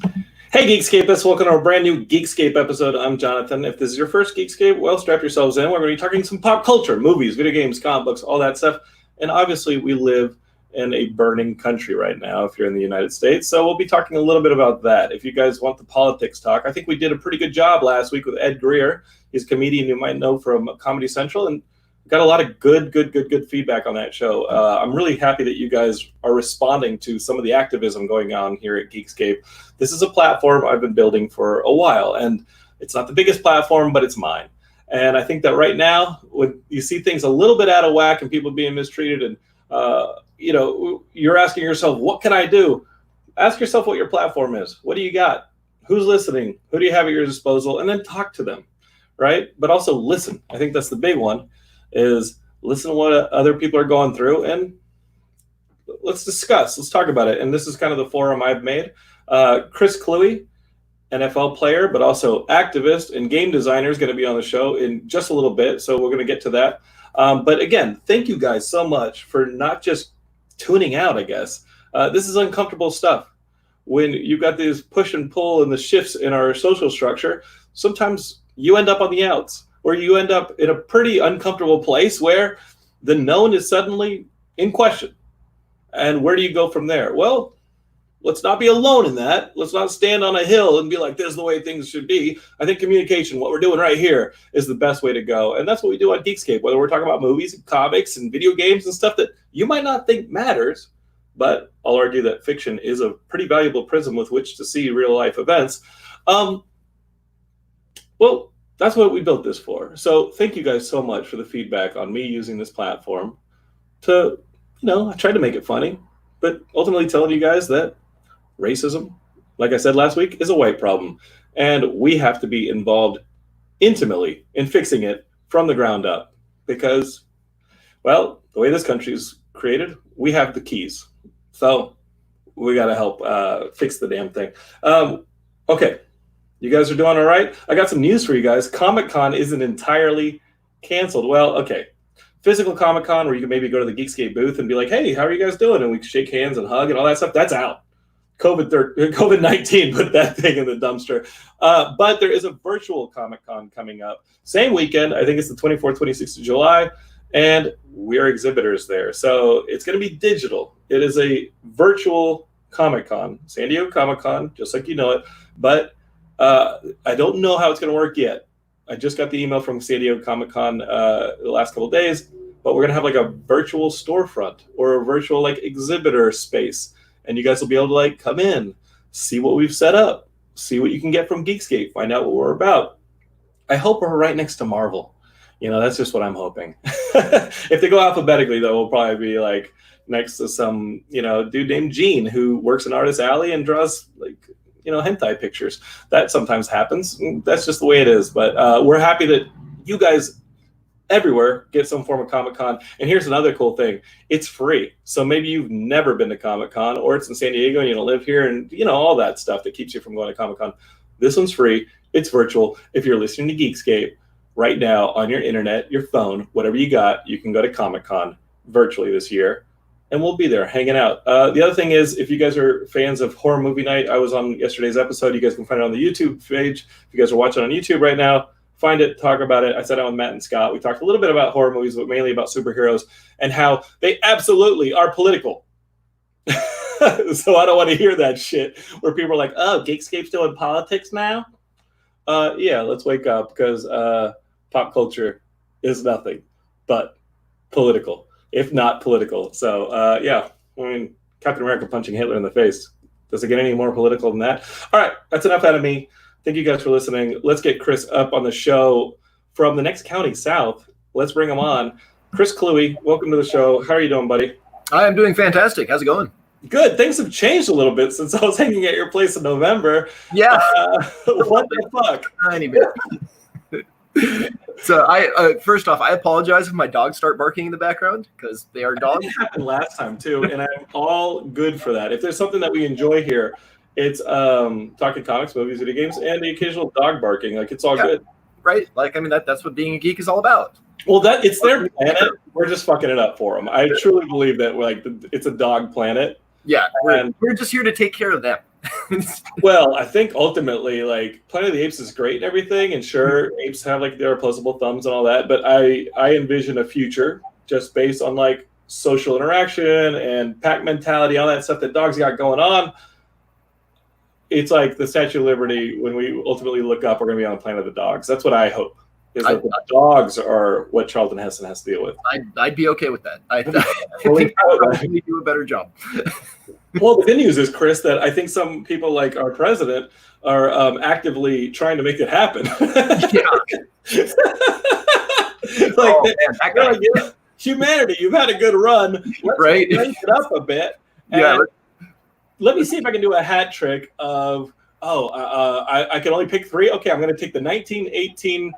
Hey Geekscapists, welcome to a brand new Geekscape episode. I'm Jonathan. If this is your first Geekscape, well, strap yourselves in. We're going to be talking some pop culture, movies, video games, comic books, all that stuff. And obviously, we live in a burning country right now if you're in the United States. So we'll be talking a little bit about that. If you guys want the politics talk, I think we did a pretty good job last week with Ed Greer. He's a comedian you might know from Comedy Central, and got a lot of good feedback on that show. I'm really happy that you guys are responding to some of the activism going on here at Geekscape. This is a platform I've been building for a while, and it's not the biggest platform, but it's mine. And I think that right now, when you see things a little bit out of whack and people being mistreated, and you're asking yourself, what can I do? Ask yourself what your platform is. What do you got? Who's listening? Who do you have at your disposal? And then talk to them, right? But also listen. I think that's the big one, is listen to what other people are going through, and let's discuss. Let's talk about it. And this is kind of the forum I've made. Chris Kluwe, NFL player, but also activist and game designer, is going to be on the show in just a little bit. So we're going to get to that. But again, thank you guys so much for not just tuning out, I guess. This is uncomfortable stuff. When you've got these push and pull and the shifts in our social structure, sometimes you end up on the outs, or you end up in a pretty uncomfortable place where the known is suddenly in question. And where do you go from there? Well, let's not be alone in that. Let's not stand on a hill and be like, this is the way things should be. I think communication, what we're doing right here, is the best way to go. And that's what we do on Geekscape, whether we're talking about movies and comics and video games and stuff that you might not think matters, but I'll argue that fiction is a pretty valuable prism with which to see real life events. Well, that's what we built this for. So thank you guys so much for the feedback on me using this platform to, I tried to make it funny, but ultimately telling you guys that racism, like I said last week, is a white problem. And we have to be involved intimately in fixing it from the ground up because, well, the way this country is created, we have the keys. So we got to help fix the damn thing. Okay. You guys are doing all right? I got some news for you guys. Comic-Con isn't entirely canceled. Well, okay. Physical Comic-Con, where you can maybe go to the Geekscape booth and be like, hey, how are you guys doing? And we shake hands and hug and all that stuff. That's out. COVID-19 put that thing in the dumpster. But there is a virtual Comic-Con coming up. Same weekend. I think it's the 24th, 26th of July. And we are exhibitors there. So it's going to be digital. It is a virtual Comic-Con. San Diego Comic-Con, just like you know it. But I don't know how it's going to work yet. I just got the email from San Diego Comic-Con the last couple of days, but we're going to have like a virtual storefront or a virtual like exhibitor space. And you guys will be able to like come in, see what we've set up, see what you can get from Geekscape, find out what we're about. I hope we're right next to Marvel. That's just what I'm hoping. If they go alphabetically, though, we'll probably be like next to some, dude named Gene who works in Artist Alley and draws like, hentai pictures. That sometimes happens. That's just the way it is. But we're happy that you guys everywhere get some form of Comic-Con. And here's another cool thing. It's free. So maybe you've never been to Comic-Con, or it's in San Diego and you don't live here, and all that stuff that keeps you from going to Comic-Con. This one's free. It's virtual. If you're listening to Geekscape right now on your internet, your phone, whatever you got, you can go to Comic-Con virtually this year. And we'll be there hanging out. The other thing is, if you guys are fans of Horror Movie Night, I was on yesterday's episode. You guys can find it on the YouTube page. If you guys are watching on YouTube right now, find it, talk about it. I sat down with Matt and Scott. We talked a little bit about horror movies, but mainly about superheroes and how they absolutely are political. So I don't want to hear that shit where people are like, oh, Geekscape's doing politics now? Yeah, let's wake up, because pop culture is nothing but political. If not political. So, yeah, Captain America punching Hitler in the face. Does it get any more political than that? All right, that's enough out of me. Thank you guys for listening. Let's get Chris up on the show from the next county south. Let's bring him on. Chris Kluwe, welcome to the show. How are you doing, buddy? I'm doing fantastic. How's it going? Good. Things have changed a little bit since I was hanging at your place in November. Yeah. What the fuck? Tiny bit. So first off, I apologize if my dogs start barking in the background, because they are dogs. It happened last time too, and I'm all good for that. If there's something that we enjoy here, it's talking comics, movies, video games, and the occasional dog barking. Like, it's all good, right? Like, I mean, that's what being a geek is all about. Well, it's their planet. We're just fucking it up for them. I truly believe that it's a dog planet. Yeah, we're just here to take care of them. Well, I think ultimately, like, Planet of the Apes is great and everything, and sure, apes have like their opposable thumbs and all that, but I envision a future just based on like social interaction and pack mentality, all that stuff that dogs got going on. It's like the Statue of Liberty. When we ultimately look up, we're going to be on the planet of the dogs. That's what I hope. Is that the dogs are what Charlton Heston has to deal with. I'd be okay with that. I think I'll probably do a better job. Well, the good news is, Chris, that I think some people like our president are actively trying to make it happen. Yeah. Like, oh, man, that guy. like, humanity, you've had a good run. Let's Right. crank it up a bit. Yeah. Let me see if I can do a hat trick of, I can only pick three. Okay, I'm going to take the 1918,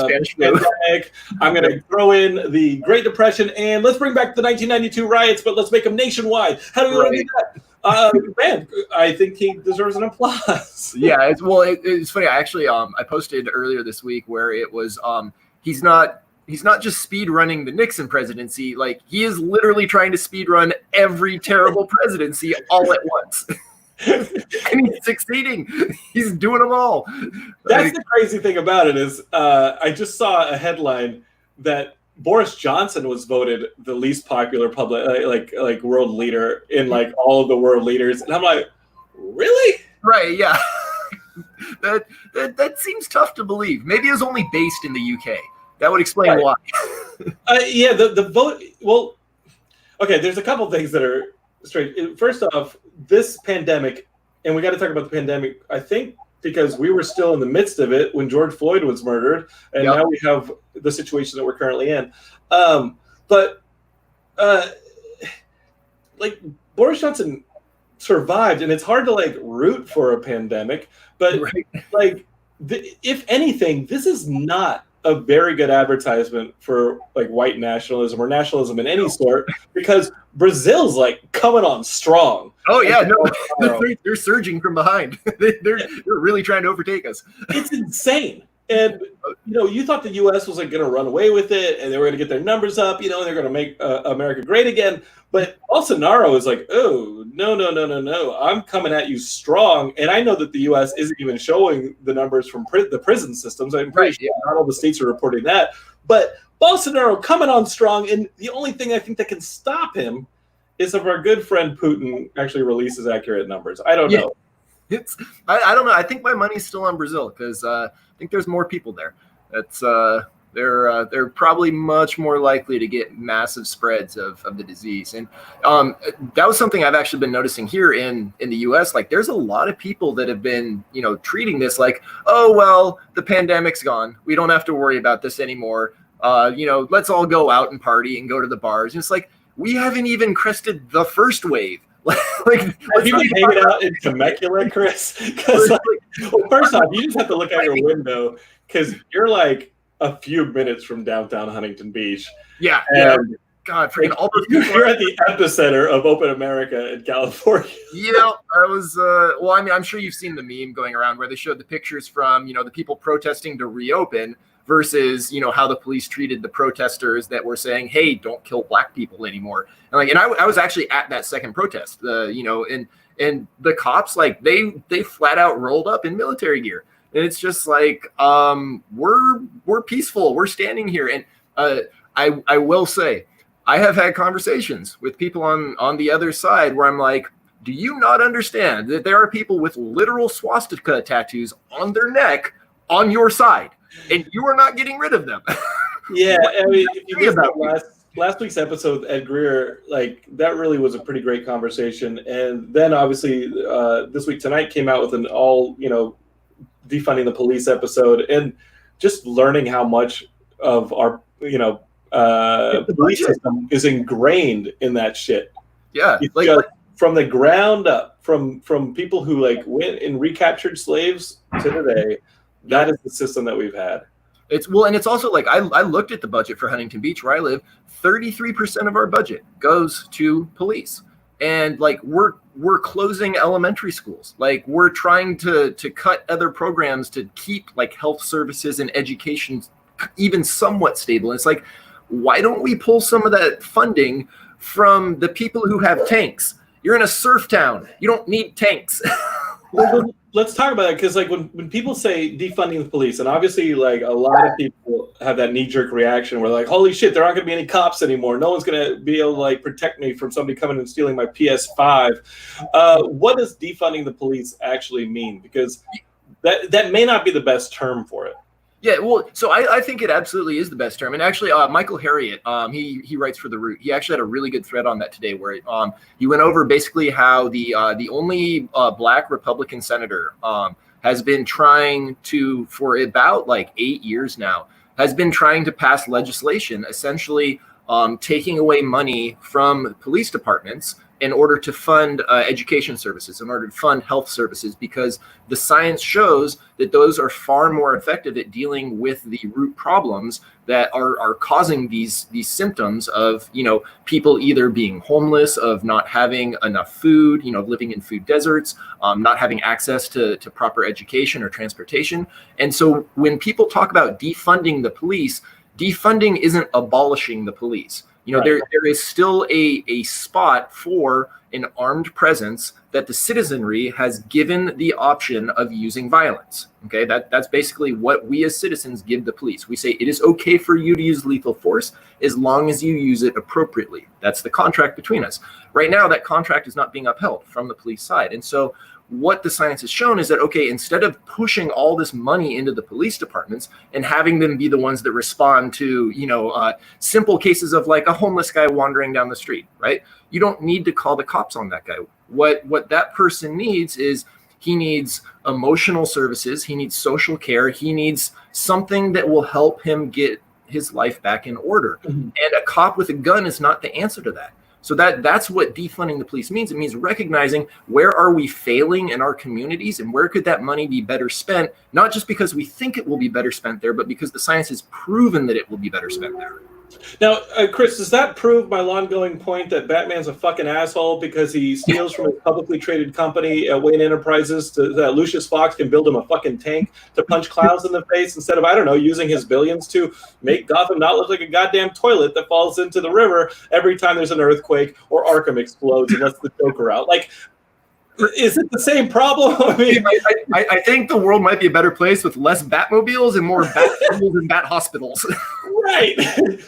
Spanish flu. pandemic. I'm going to throw in the Great Depression, and let's bring back the 1992 riots, but let's make them nationwide. How do we want to do that? Man, I think he deserves an applause. Yeah, it's funny. I actually I posted earlier this week where it was he's not just speed running the Nixon presidency, like he is literally trying to speed run every terrible presidency all at once. And he's succeeding. He's doing them all. That's the crazy thing about it is I just saw a headline that Boris Johnson was voted the least popular public like world leader in like all of the world leaders, and I'm like, really? Right? Yeah. that seems tough to believe. Maybe it was only based in the UK. That would explain why. Yeah, the vote. Well, okay. There's a couple things that are straight. First off, this pandemic, and we got to talk about the pandemic. I think because we were still in the midst of it when George Floyd was murdered, and now we have the situation that we're currently in. Like Boris Johnson survived, and it's hard to like root for a pandemic, but like if anything, this is not a very good advertisement for like white nationalism or nationalism in any sort, because Brazil's like coming on strong. Oh yeah, no, they're surging from behind. They're really trying to overtake us. It's insane. And you thought the U.S. was like going to run away with it, and they were going to get their numbers up, and they're going to make America great again. But Bolsonaro is like, oh no, I'm coming at you strong. And I know that the U.S. isn't even showing the numbers from the prison systems. I'm pretty sure not all the states are reporting that. But Bolsonaro coming on strong, and the only thing I think that can stop him is if our good friend Putin actually releases accurate numbers. I don't know. I don't know. I think my money's still on Brazil because I think there's more people there. That's they're probably much more likely to get massive spreads of the disease. And that was something I've actually been noticing here in the U.S. Like there's a lot of people that have been treating this like, oh well, the pandemic's gone, we don't have to worry about this anymore. Let's all go out and party and go to the bars. And it's like we haven't even crested the first wave. Have you been hanging out in Temecula, Chris? Because first off, you just have to look out your window because you're like a few minutes from downtown Huntington Beach. Yeah, and God, freaking all those people. You're at the epicenter of Open America in California. Yeah, I was. Well, I mean, I'm sure you've seen the meme going around where they showed the pictures from the people protesting to reopen versus how the police treated the protesters that were saying, hey, don't kill black people anymore. And I was actually at that second protest, and the cops, like they flat out rolled up in military gear. And it's just like, we're peaceful. We're standing here. And I will say, I have had conversations with people on the other side where I'm like, do you not understand that there are people with literal swastika tattoos on their neck on your side? And you are not getting rid of them. Yeah, I mean, if you missed that last week's episode with Ed Greer, like that really was a pretty great conversation. And then obviously this week tonight came out with an all defunding the police episode, and just learning how much of our police system is ingrained in that shit. Yeah, just from the ground up, from people who like went and recaptured slaves to today. That is the system that we've had. And it's also like I looked at the budget for Huntington Beach where I live. 33% of our budget goes to police, and like we're closing elementary schools. Like we're trying to cut other programs to keep like health services and education even somewhat stable. And it's like, why don't we pull some of that funding from the people who have tanks You're in a surf town. You don't need tanks. Well, let's talk about it, because like when people say defunding the police, and obviously like a lot of people have that knee-jerk reaction where like, holy shit, there aren't going to be any cops anymore. No one's going to be able to like protect me from somebody coming and stealing my PS5. What does defunding the police actually mean? Because that may not be the best term for it. Yeah, well, so I think it absolutely is the best term. And actually, Michael Harriot, he writes for The Root. He actually had a really good thread on that today, where he went over basically how the only black Republican senator has been trying to, for about like 8 years now, has been trying to pass legislation essentially taking away money from police departments in order to fund education services, in order to fund health services, because the science shows that those are far more effective at dealing with the root problems that are causing these symptoms of, you know, people either being homeless, of not having enough food, you know, living in food deserts, not having access to proper education or transportation. And so when people talk about defunding the police, defunding isn't abolishing the police. You know, right. There is still a spot for an armed presence that the citizenry has given the option of using violence. Okay, that's basically what we as citizens give the police. We say it is okay for you to use lethal force as long as you use it appropriately. That's the contract between us. Right now, that contract is not being upheld from the police side. And so what the science has shown is that, okay, instead of pushing all this money into the police departments and having them be the ones that respond to, you know, simple cases of like a homeless guy wandering down the street, right? You don't need to call the cops on that guy. What that person needs is, he needs emotional services, he needs social care, he needs something that will help him get his life back in order. Mm-hmm. And a cop with a gun is not the answer to that. So that's what defunding the police means. It means recognizing where are we failing in our communities and where could that money be better spent, not just because we think it will be better spent there, but because the science has proven that it will be better spent there. Now, Chris, does that prove my long-going point that Batman's a fucking asshole because he steals from a publicly traded company, Wayne Enterprises, that Lucius Fox can build him a fucking tank to punch clouds in the face instead of, I don't know, using his billions to make Gotham not look like a goddamn toilet that falls into the river every time there's an earthquake or Arkham explodes and lets the Joker out? Like, is it the same problem? I mean, I think the world might be a better place with less Batmobiles and more Batmobiles and Bat hospitals. Right.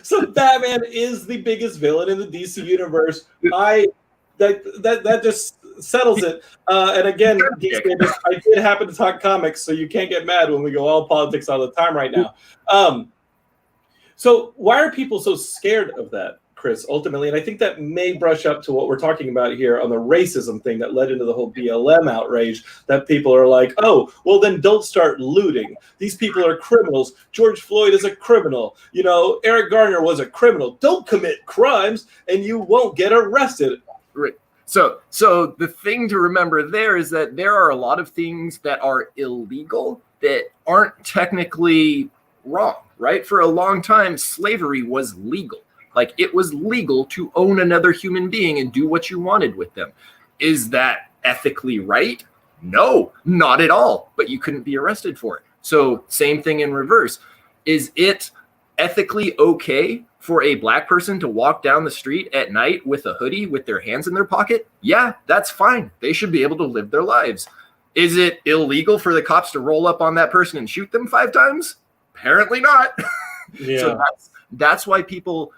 So Batman is the biggest villain in the DC universe. That just settles it. And again, Geekscape, I did happen to talk comics, so you can't get mad when we go all politics all the time right now. So why are people so scared of that, Chris, ultimately? And I think that may brush up to what we're talking about here on the racism thing that led into the whole BLM outrage, that people are like, oh, well, then don't start looting. These people are criminals. George Floyd is a criminal. You know, Eric Garner was a criminal. Don't commit crimes and you won't get arrested. Right. So the thing to remember there is that there are a lot of things that are illegal that aren't technically wrong, right? For a long time, slavery was legal. Like, it was legal to own another human being and do what you wanted with them. Is that ethically right? No, not at all. But you couldn't be arrested for it. So same thing in reverse. Is it ethically okay for a black person to walk down the street at night with a hoodie with their hands in their pocket? Yeah, that's fine. They should be able to live their lives. Is it illegal for the cops to roll up on that person and shoot them 5 times? Apparently not. Yeah. So that's why people...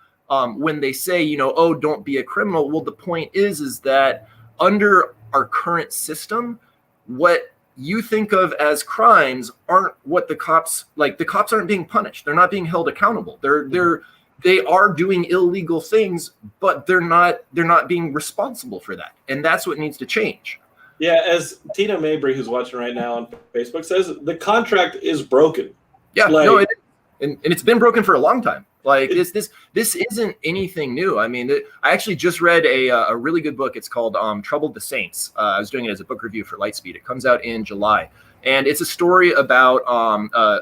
when they say, you know, oh, don't be a criminal. Well, the point is that under our current system, what you think of as crimes aren't what the cops, like, the cops aren't being punished. They're not being held accountable. They are doing illegal things, but they're not being responsible for that. And that's what needs to change. Yeah. As Tina Mabry, who's watching right now on Facebook, says, the contract is broken. Yeah, like, no, and it's been broken for a long time. Like, this isn't anything new. I mean, I actually just read a really good book. It's called Troubled the Saints. I was doing it as a book review for Lightspeed. It comes out in July. And it's a story about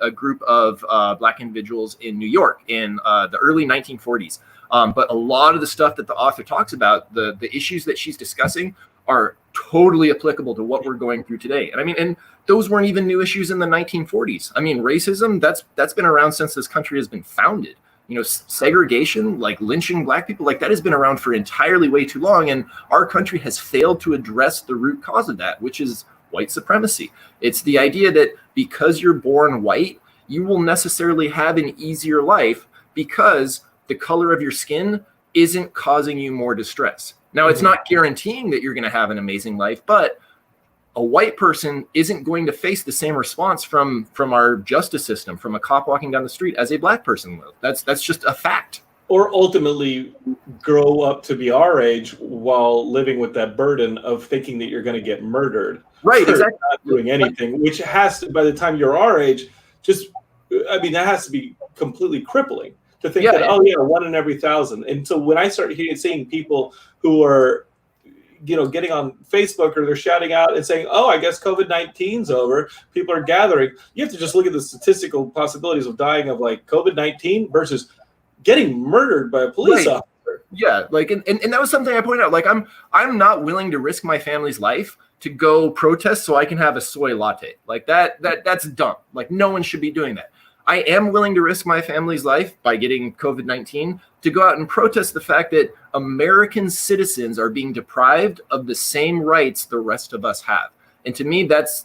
a group of black individuals in New York in the early 1940s. But a lot of the stuff that the author talks about, the issues that she's discussing, are totally applicable to what we're going through today. And I mean, and those weren't even new issues in the 1940s. I mean, racism, that's been around since this country has been founded. segregation, like lynching black people, like that has been around for entirely way too long. And our country has failed to address the root cause of that, which is white supremacy. It's the idea that because you're born white, you will necessarily have an easier life because the color of your skin isn't causing you more distress. Now, it's not guaranteeing that you're going to have an amazing life, but a white person isn't going to face the same response from our justice system, from a cop walking down the street, as a black person will. That's just a fact. Or ultimately grow up to be our age while living with that burden of thinking that you're going to get murdered. Right, exactly. Not doing anything, which has to, by the time you're our age, that has to be completely crippling to think that, 1 in every 1,000. And so when I start seeing people who are, getting on Facebook or they're shouting out and saying, I guess COVID-19's over, people are gathering, you have to just look at the statistical possibilities of dying of like COVID-19 versus getting murdered by a police officer. Yeah, like, and that was something I pointed out. Like, I'm not willing to risk my family's life to go protest so I can have a soy latte. Like that's dumb. Like, no one should be doing that. I am willing to risk my family's life by getting COVID-19 to go out and protest the fact that American citizens are being deprived of the same rights the rest of us have. And to me, that's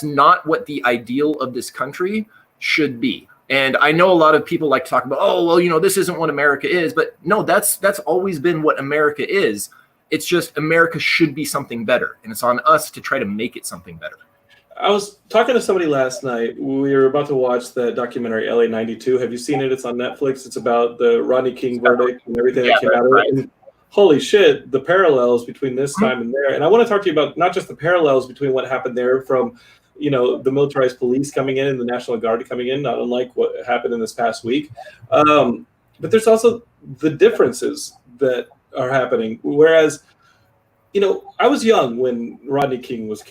not what the ideal of this country should be. And I know a lot of people like to talk about, this isn't what America is. But no, that's always been what America is. It's just America should be something better. And it's on us to try to make it something better. I was talking to somebody last night. We were about to watch the documentary LA 92. Have you seen it? It's on Netflix. It's about the Rodney King verdict and everything that came out of it. And holy shit, the parallels between this time and there. And I want to talk to you about not just the parallels between what happened there from, the militarized police coming in and the National Guard coming in, not unlike what happened in this past week. But there's also the differences that are happening. Whereas, I was young when Rodney King was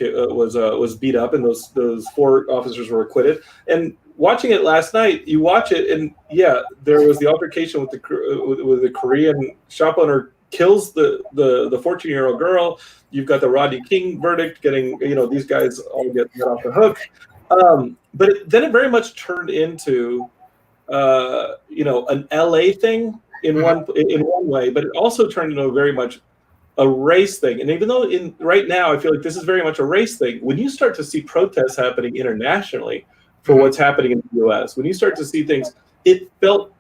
beat up and those 4 officers were acquitted. And watching it last night, you watch it and there was the altercation with the Korean shop owner kills the 14-year-old girl. You've got the Rodney King verdict getting, these guys all get off the hook. But then it very much turned into, an LA thing in one way, but it also turned into very much a race thing. And even though right now I feel like this is very much a race thing, when you start to see protests happening internationally for what's happening in the US, when you start to see things, it felt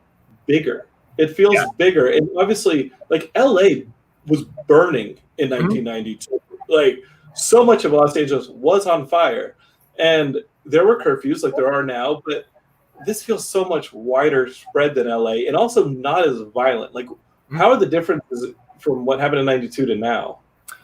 bigger. It feels bigger. And obviously, like, LA was burning in 1992. Like, so much of Los Angeles was on fire. And there were curfews like there are now, but this feels so much wider spread than LA and also not as violent. Like, how are the differences from what happened in 92 to now?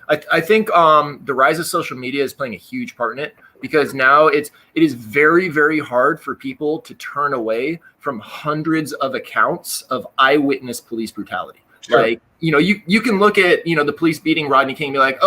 I think the rise of social media is playing a huge part in it, because now it is very, very hard for people to turn away from hundreds of accounts of eyewitness police brutality. Sure. Like, you can look at, the police beating Rodney King and be like,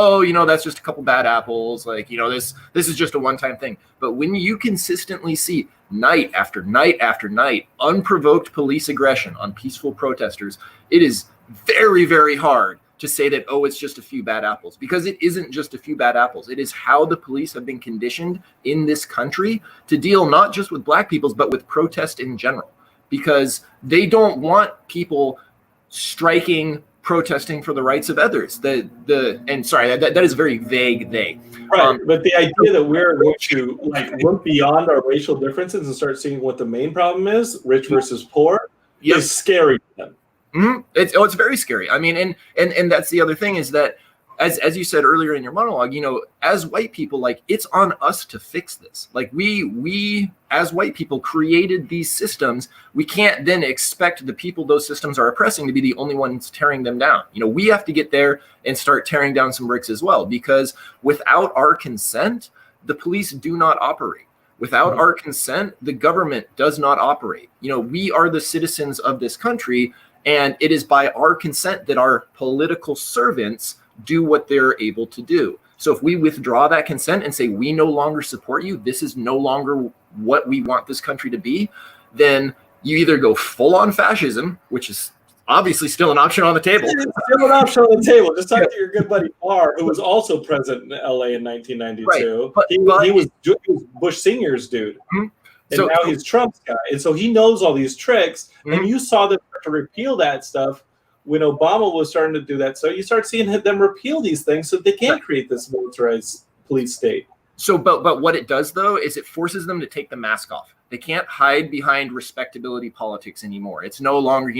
that's just a couple bad apples. Like, this is just a one-time thing. But when you consistently see night after night after night unprovoked police aggression on peaceful protesters, it is very, very hard to say that, it's just a few bad apples, because it isn't just a few bad apples. It is how the police have been conditioned in this country to deal not just with black peoples, but with protest in general, because they don't want people striking, protesting for the rights of others. That is very vague. Right, but the idea that we're going to look beyond our racial differences and start seeing what the main problem is, rich versus poor, is scary to them. Mm-hmm. It's very scary. I mean, and that's the other thing, is that as you said earlier in your monologue, as white people, like, it's on us to fix this. Like, we as white people created these systems. We can't then expect the people those systems are oppressing to be the only ones tearing them down. We have to get there and start tearing down some bricks as well, because without our consent, the police do not operate. Without our consent, the government does not operate. We are the citizens of this country, and it is by our consent that our political servants do what they're able to do. So if we withdraw that consent and say, we no longer support you, this is no longer what we want this country to be, then you either go full on fascism, which is obviously still an option on the table. It's still an option on the table. Just talk to your good buddy Barr, who was also president in LA in 1992. Right. He was Bush Senior's dude. And now he's Trump's guy. And so he knows all these tricks. And you saw them start to repeal that stuff when Obama was starting to do that. So you start seeing them repeal these things so they can create this militarized police state. So, but what it does, though, is it forces them to take the mask off. They can't hide behind respectability politics anymore. It's no longer,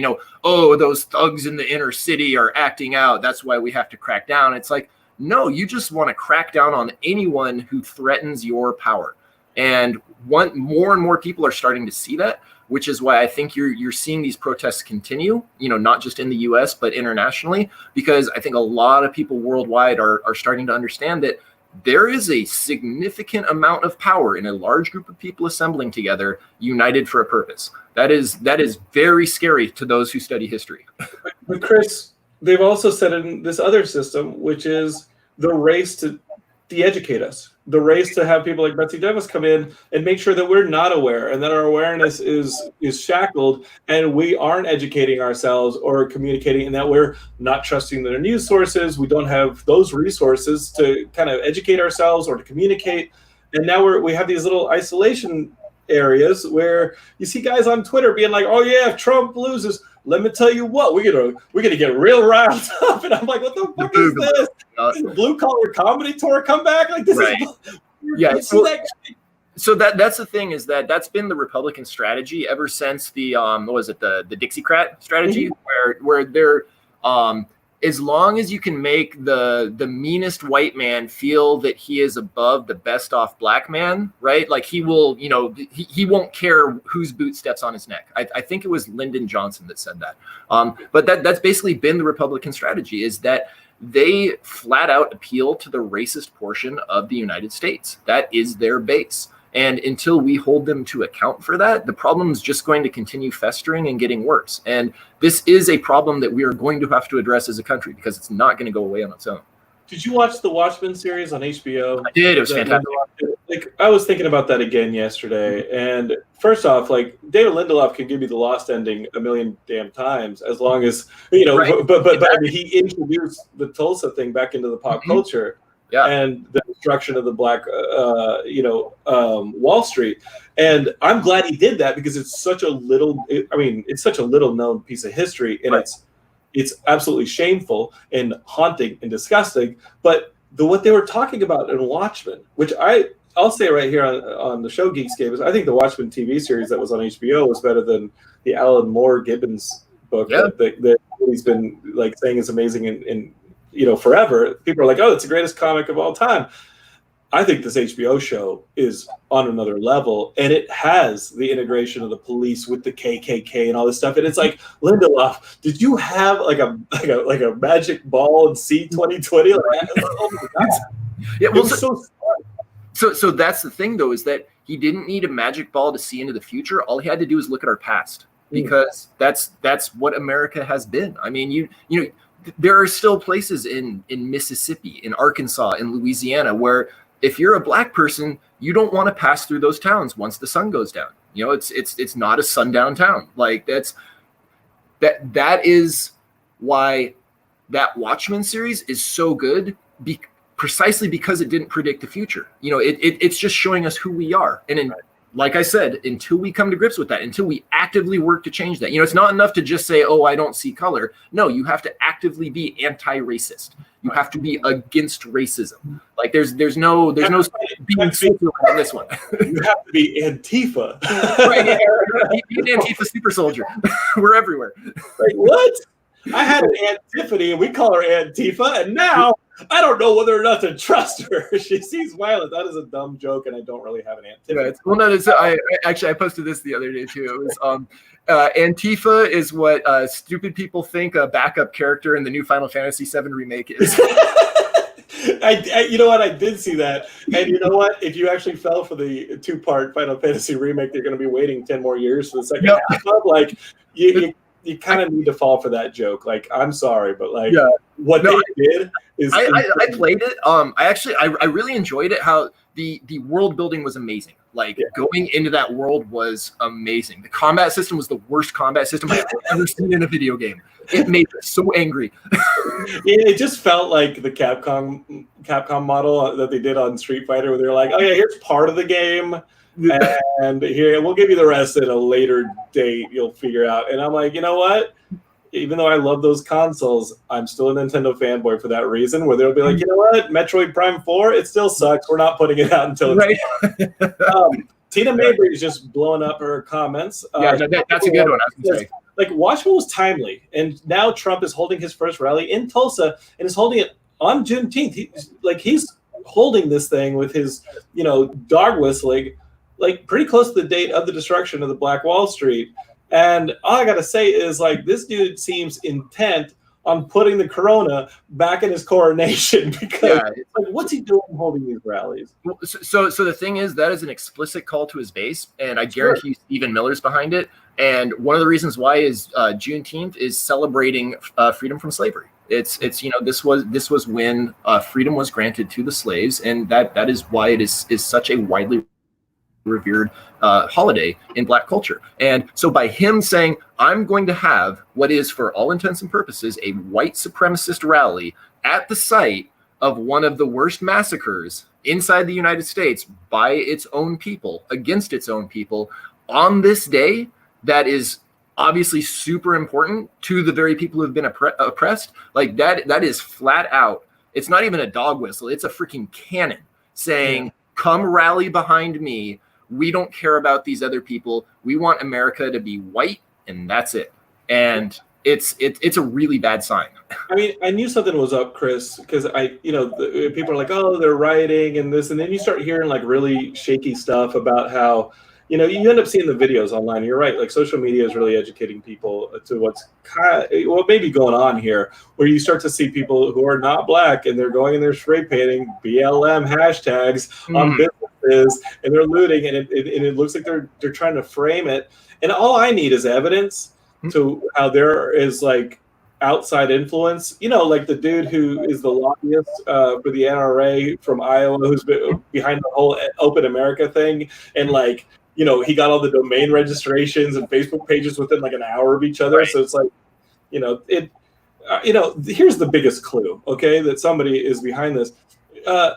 oh, those thugs in the inner city are acting out. That's why we have to crack down. It's like, no, you just want to crack down on anyone who threatens your power. And more and more people are starting to see that, which is why I think you're seeing these protests continue, not just in the US, but internationally, because I think a lot of people worldwide are starting to understand that there is a significant amount of power in a large group of people assembling together, united for a purpose. That is very scary to those who study history. But Chris, they've also said in this other system, which is the race to de-educate us, the race to have people like Betsy DeVos come in and make sure that we're not aware and that our awareness is shackled and we aren't educating ourselves or communicating, and that we're not trusting their news sources. We don't have those resources to kind of educate ourselves or to communicate. And now we have these little isolation areas where you see guys on Twitter being like, oh yeah, if Trump loses, let me tell you what, we're gonna get real riled up. And I'm like, what the fuck is this? Is the blue collar comedy tour come back? Like this is so that's the thing, is that's been the Republican strategy ever since the the Dixiecrat strategy, where they're as long as you can make the meanest white man feel that he is above the best off black man, right? Like he will, he won't care whose boot steps on his neck. I think it was Lyndon Johnson that said that. But that's basically been the Republican strategy, is that they flat out appeal to the racist portion of the United States. That is their base. And until we hold them to account for that, the problem is just going to continue festering and getting worse. And this is a problem that we are going to have to address as a country, because it's not going to go away on its own. Did you watch the Watchmen series on HBO? I did. It was fantastic. Like, I was thinking about that again yesterday. And first off, like, David Lindelof can give you the Lost ending a million damn times, as long as, right. But I mean, he introduced the Tulsa thing back into the pop culture. Yeah. And the destruction of the black, Wall Street. And I'm glad he did that, because it's such a little, it's such a little known piece of history, and it's absolutely shameful and haunting and disgusting. But what they were talking about in Watchmen, which I'll say right here on the show Geekscape, is I think the Watchmen TV series that was on HBO was better than the Alan Moore Gibbons book that he's been like saying is amazing in forever. People are like, oh, it's the greatest comic of all time. I think this HBO show is on another level, and it has the integration of the police with the KKK and all this stuff. And it's like, Lindelof, did you have like a magic ball and see 2020? Yeah, well, so that's the thing, though, is that he didn't need a magic ball to see into the future. All he had to do is look at our past, because that's what America has been. I mean, there are still places in Mississippi, in Arkansas, in Louisiana, where if you're a black person, you don't want to pass through those towns once the sun goes down. It's not a sundown town. Like that is why that Watchmen series is so good, precisely because it didn't predict the future. It's just showing us who we are. And like I said, until we come to grips with that, until we actively work to change that, it's not enough to just say, oh, I don't see color. No, you have to actively be anti-racist. You have to be against racism. Like there's no being in this one. You have to be Antifa. Right. Be an Antifa super soldier. We're everywhere. Like, what? I had an Antiphony, and we call her Antifa, and now I don't know whether or not to trust her. She sees violent. That is a dumb joke, and I don't really have an Antifa. Right. Well, no, I posted this the other day too. It was Antifa is what stupid people think a backup character in the new Final Fantasy VII remake is. You know what? I did see that, and you know what? If you actually fell for the 2-part Final Fantasy remake, you're going to be waiting 10 more years for the second half of. Like you kind of need to fall for that joke. Like, I'm sorry, but they did is I played it. I really enjoyed it. How the world building was amazing. Going into that world was amazing. The combat system was the worst combat system I've ever seen in a video game. It made me so angry. It just felt like the Capcom model that they did on Street Fighter, where they're like, oh yeah, here's part of the game. And here, we'll give you the rest at a later date. You'll figure out. And I'm like, you know what? Even though I love those consoles, I'm still a Nintendo fanboy for that reason, where they'll be like, you know what? Metroid Prime 4, it still sucks. We're not putting it out until it's right. Tina Mabry is just blowing up her comments. That's a good one. I was gonna say. Like, Watchmen was timely, and now Trump is holding his first rally in Tulsa and is holding it on Juneteenth. He's holding this thing with his, dog whistling, like pretty close to the date of the destruction of the Black Wall Street. And all I gotta say is, like, this dude seems intent on putting the corona back in his coronation, because what's he doing holding these rallies? So the thing is, that is an explicit call to his base, and I guarantee Stephen Miller's behind it. And one of the reasons why is Juneteenth is celebrating freedom from slavery. It's this was when freedom was granted to the slaves, and that is why it is such a widely revered holiday in Black culture. And so by him saying, I'm going to have what is, for all intents and purposes, a white supremacist rally at the site of one of the worst massacres inside the United States by its own people, against its own people, on this day that is obviously super important to the very people who have been oppressed, like that is flat out. It's not even a dog whistle. It's a freaking cannon saying, come rally behind me. We don't care about these other people. We want America to be white, and that's it. And it's a really bad sign. I mean, I knew something was up, Chris, because people are like, oh, they're rioting and this, and then you start hearing like really shaky stuff about how, you end up seeing the videos online. You're right. Like, social media is really educating people to what may be going on here, where you start to see people who are not Black and they're going and they're spray painting BLM hashtags on businesses, and they're looting, and it looks like they're trying to frame it. And all I need is evidence to how there is like outside influence. Like the dude who is the lobbyist for the NRA from Iowa, who's been behind the whole Open America thing, and like, he got all the domain registrations and Facebook pages within like an hour of each other. Right. So it's like, here's the biggest clue, okay, that somebody is behind this.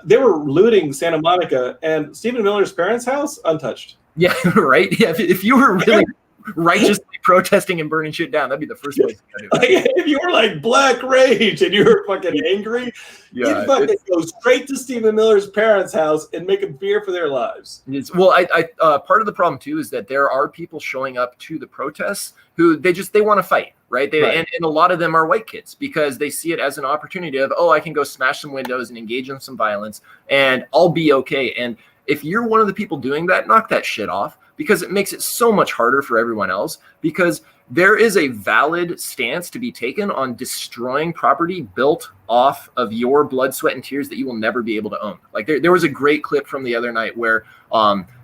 They were looting Santa Monica and Stephen Miller's parents' house untouched. Yeah, right. Yeah, if you were really righteously protesting and burning shit down, that'd be the first place to do it. Like, if you were like Black Rage and you were fucking angry, you'd fucking go straight to Stephen Miller's parents' house and make them fear for their lives. Well, I part of the problem too is that there are people showing up to the protests who they want to fight, right? And a lot of them are white kids, because they see it as an opportunity of, I can go smash some windows and engage in some violence and I'll be okay. And if you're one of the people doing that, knock that shit off, because it makes it so much harder for everyone else, because there is a valid stance to be taken on destroying property built off of your blood, sweat, and tears that you will never be able to own. Like there was a great clip from the other night where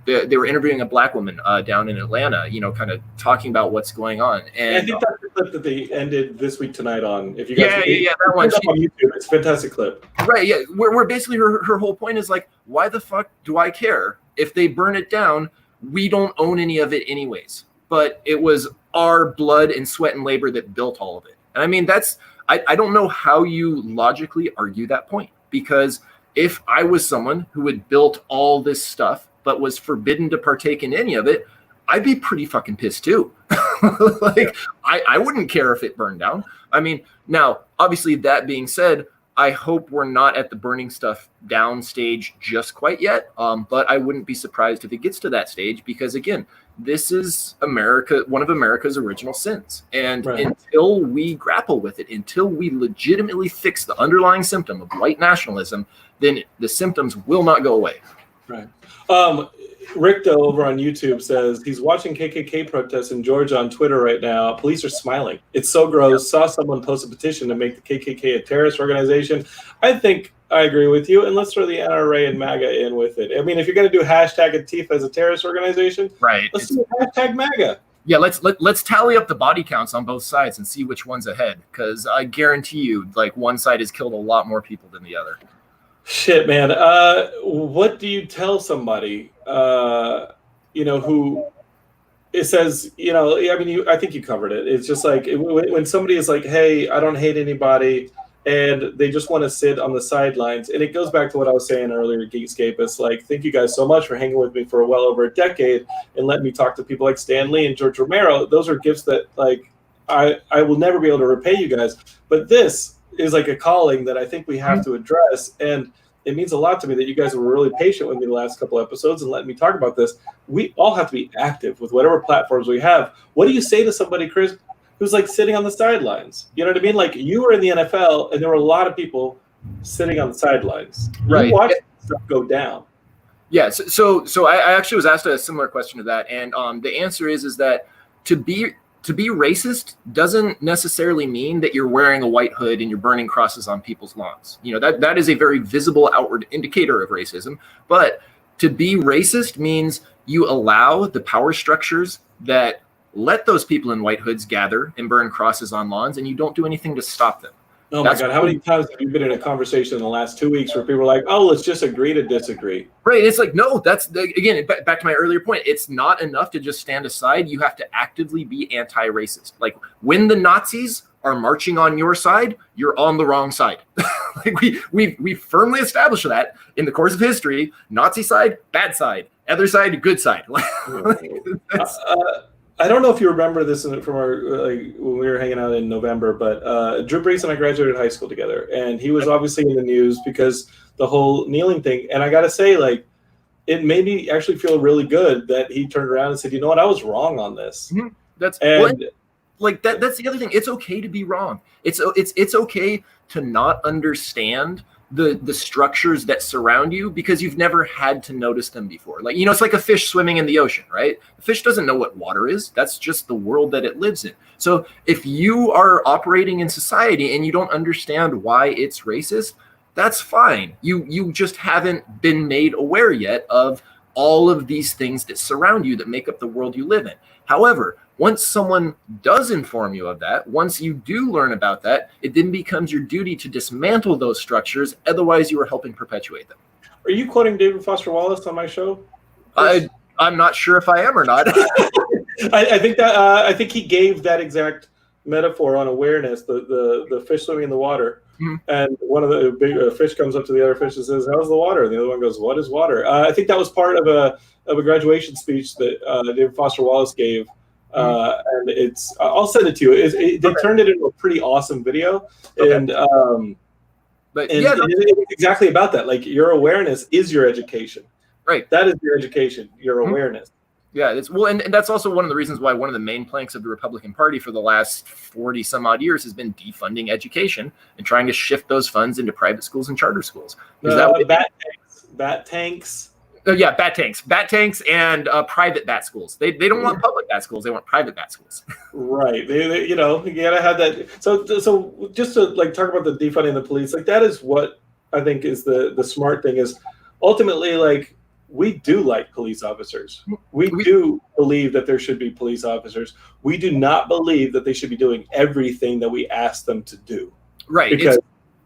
they were interviewing a Black woman down in Atlanta, kind of talking about what's going on. And I think that's the clip that they ended This Week Tonight on. If you guys that one on YouTube, it's a fantastic clip. Right, yeah. Where basically her whole point is like, why the fuck do I care if they burn it down? We don't own any of it anyways. But it was our blood and sweat and labor that built all of it. And I mean, I don't know how you logically argue that point, because if I was someone who had built all this stuff but was forbidden to partake in any of it, I'd be pretty fucking pissed too. I wouldn't care if it burned down. I mean, now, obviously, that being said, I hope we're not at the burning stuff down stage just quite yet. But I wouldn't be surprised if it gets to that stage, because again, this is America, one of America's original sins. And until we grapple with it, until we legitimately fix the underlying symptom of white nationalism, then the symptoms will not go away. Right. Rick Doe over on YouTube says he's watching KKK protests in Georgia on Twitter right now. Police are smiling. It's so gross. Saw someone post a petition to make the KKK a terrorist organization. I think I agree with you. And let's throw the NRA and MAGA in with it. I mean, if you're going to do hashtag Antifa as a terrorist organization, let's do hashtag MAGA. Yeah, let's tally up the body counts on both sides and see which one's ahead. Because I guarantee you, like, one side has killed a lot more people than the other. Shit, man. What do you tell somebody, who it says, I mean, I think you covered it. It's just like when somebody is like, hey, I don't hate anybody, and they just want to sit on the sidelines. And it goes back to what I was saying earlier, Geekscape. It's like, thank you guys so much for hanging with me for well over a decade and letting me talk to people like Stan Lee and George Romero. Those are gifts that, like, I will never be able to repay you guys. But this is like a calling that I think we have to address. And it means a lot to me that you guys were really patient with me the last couple episodes and letting me talk about this. We all have to be active with whatever platforms we have. What do you say to somebody, Chris, who's like sitting on the sidelines? You know what I mean? Like, you were in the NFL and there were a lot of people sitting on the sidelines. Right. You watched stuff go down. Yeah. So I actually was asked a similar question to that. And the answer is that to be racist doesn't necessarily mean that you're wearing a white hood and you're burning crosses on people's lawns. You know, that is a very visible outward indicator of racism. But to be racist means you allow the power structures that let those people in white hoods gather and burn crosses on lawns, and you don't do anything to stop them. Oh my God, how many times have you been in a conversation in the last 2 weeks where people are like, oh, let's just agree to disagree? Right. It's like, no, again, back to my earlier point. It's not enough to just stand aside. You have to actively be anti-racist. Like, when the Nazis are marching on your side, you're on the wrong side. Like, we firmly established that in the course of history. Nazi side, bad side. Other side, good side. I don't know if you remember this from our when we were hanging out in November, but Drew Brees and I graduated high school together, and he was obviously in the news because the whole kneeling thing. And I got to say, like, it made me actually feel really good that he turned around and said, you know what, I was wrong on this. Mm-hmm. That's the other thing. It's okay to be wrong. It's okay to not understand the structures that surround you because you've never had to notice them before. Like, you know, it's like a fish swimming in the ocean, right? The fish doesn't know what water is. That's just the world that it lives in. So if you are operating in society and you don't understand why it's racist, that's fine. You just haven't been made aware yet of all of these things that surround you that make up the world you live in. However, once someone does inform you of that, once you do learn about that, it then becomes your duty to dismantle those structures. Otherwise, you are helping perpetuate them. Are you quoting David Foster Wallace on my show? I'm not sure if I am or not. I think he gave that exact metaphor on awareness, the fish swimming in the water. Mm-hmm. And one of the big fish comes up to the other fish and says, how's the water? And the other one goes, what is water? I think that was part of a graduation speech that David Foster Wallace gave. And I'll send it to you. They turned it into a pretty awesome video. Okay. And it's exactly about that. Like, your awareness is your education. Right. That is your education, your awareness. Yeah, and that's also one of the reasons why one of the main planks of the Republican Party for the last 40 some odd years has been defunding education and trying to shift those funds into private schools and charter schools. Bat tanks. Yeah, bat tanks, and private bat schools. They don't want public bat schools; they want private bat schools. Right. They you gotta have that. So just to like talk about the defunding the police, like, that is what I think is the smart thing. Is ultimately, like, we do like police officers. We do believe that there should be police officers. We do not believe that they should be doing everything that we ask them to do. Right. Because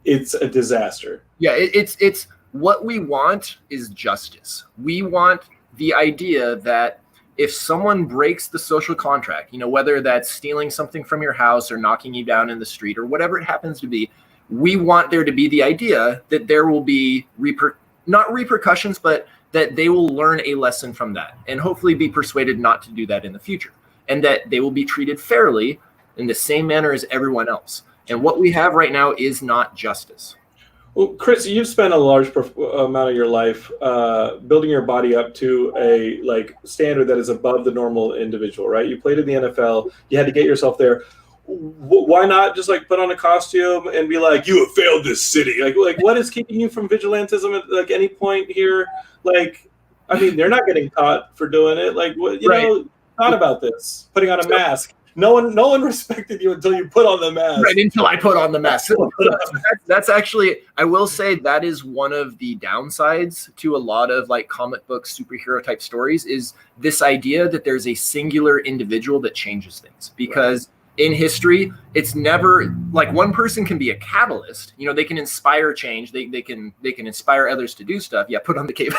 it's a disaster. Yeah, it's what we want is justice. We want the idea that if someone breaks the social contract, whether that's stealing something from your house or knocking you down in the street or whatever it happens to be, we want there to be the idea that there will be not repercussions, but that they will learn a lesson from that and hopefully be persuaded not to do that in the future, and that they will be treated fairly in the same manner as everyone else. And what we have right now is not justice. Well, Chris, you've spent a large amount of your life building your body up to a standard that is above the normal individual, right? You played in the NFL. You had to get yourself there. Why not just put on a costume and be like, you have failed this city? Like what is keeping you from vigilantism at any point here? They're not getting caught for doing it. Thought about this, putting on a mask. No one respected you until you put on the mask. Right, until I put on the mask. That's actually, I will say, that is one of the downsides to a lot of comic book superhero type stories, is this idea that there's a singular individual that changes things. Because in history, it's never one person can be a catalyst. They can inspire change. They can inspire others to do stuff. Yeah, put on the cape.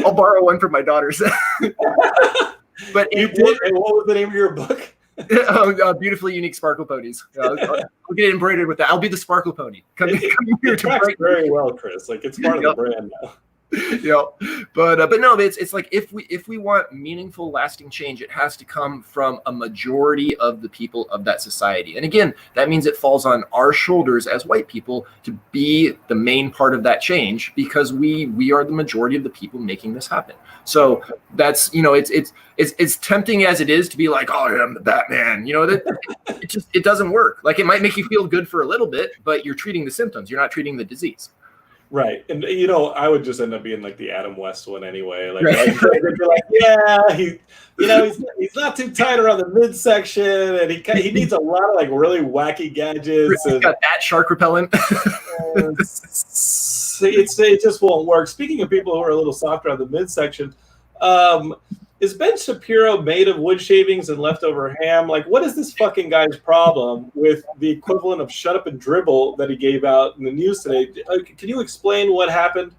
I'll borrow one from my daughters. But you did. And what was the name of your book? Beautifully unique sparkle ponies. I'll get embroidered with that. I'll be the sparkle pony. Come here to break. Very well, Chris. Like it's part of the brand now. Yeah, but no, it's like if we want meaningful, lasting change, it has to come from a majority of the people of that society. And again, that means it falls on our shoulders as white people to be the main part of that change, because we are the majority of the people making this happen. So that's, it's tempting as it is to be like, oh, I'm the Batman. It doesn't work. Like it might make you feel good for a little bit, but you're treating the symptoms. You're not treating the disease. Right. And, I would just end up being like the Adam West one anyway. Like, like yeah, he's not too tight around the midsection, and he needs a lot of like really wacky gadgets. He's got that shark repellent. It just won't work. Speaking of people who are a little softer on the midsection, is Ben Shapiro made of wood shavings and leftover ham? Like, what is this fucking guy's problem with the equivalent of shut up and dribble that he gave out in the news today? Can you explain what happened,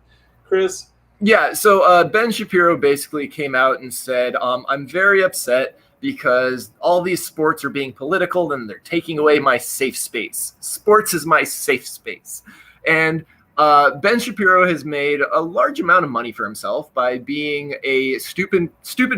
Chris? Yeah, so Ben Shapiro basically came out and said, I'm very upset because all these sports are being political and they're taking away my safe space. Sports is my safe space. And Ben Shapiro has made a large amount of money for himself by being a stupid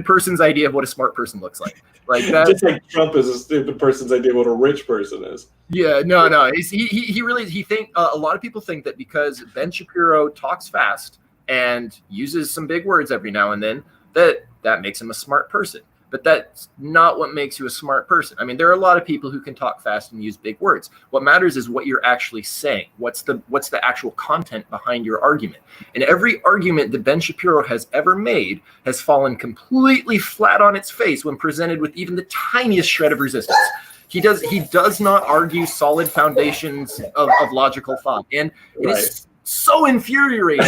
person's idea of what a smart person looks like. Like that, just like Trump is a stupid person's idea of what a rich person is. Yeah, no. He think a lot of people think that because Ben Shapiro talks fast and uses some big words every now and then, that makes him a smart person. But that's not what makes you a smart person. I mean, there are a lot of people who can talk fast and use big words. What matters is what you're actually saying. What's the actual content behind your argument? And every argument that Ben Shapiro has ever made has fallen completely flat on its face when presented with even the tiniest shred of resistance. He does not argue solid foundations of logical thought. And it is so infuriating.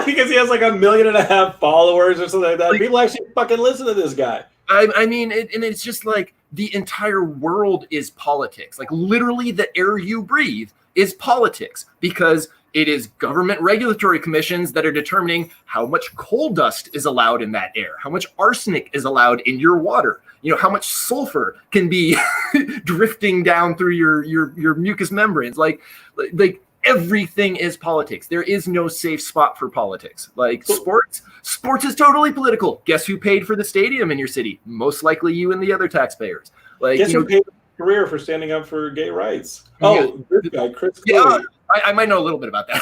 Because he has like 1.5 million followers or something like that. People actually fucking listen to this guy. I mean, and it's just like the entire world is politics. Like literally the air you breathe is politics, because it is government regulatory commissions that are determining how much coal dust is allowed in that air, how much arsenic is allowed in your water, how much sulfur can be drifting down through your mucous membranes. Like everything is politics. There is no safe spot for politics. Like sports is totally political. Guess who paid for the stadium in your city? Most likely you and the other taxpayers. Like, guess who paid for his career for standing up for gay rights? Oh, this guy, Chris Kluwe. Yeah, I might know a little bit about that.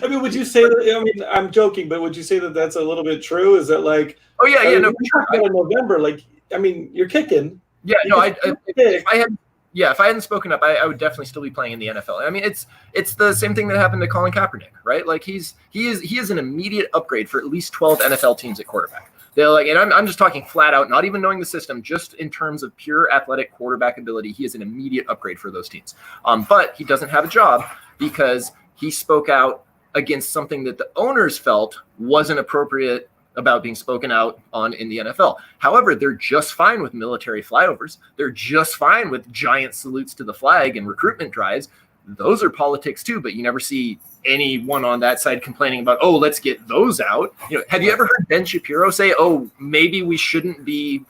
I mean, would you say that? I mean, I'm joking, but would you say that that's a little bit true? Is that like? Oh yeah, no. In November, like, I mean, you're kicking. Yeah, no. If I hadn't spoken up, I would definitely still be playing in the NFL. I mean, it's the same thing that happened to Colin Kaepernick, right? Like he is an immediate upgrade for at least 12 NFL teams at quarterback. They're like, and I'm just talking flat out, not even knowing the system, just in terms of pure athletic quarterback ability, he is an immediate upgrade for those teams. But he doesn't have a job because he spoke out against something that the owners felt wasn't appropriate about being spoken out on in the NFL. However, they're just fine with military flyovers. They're just fine with giant salutes to the flag and recruitment drives. Those are politics too, but you never see anyone on that side complaining about, oh, let's get those out. Have you ever heard Ben Shapiro say, oh, maybe we shouldn't be,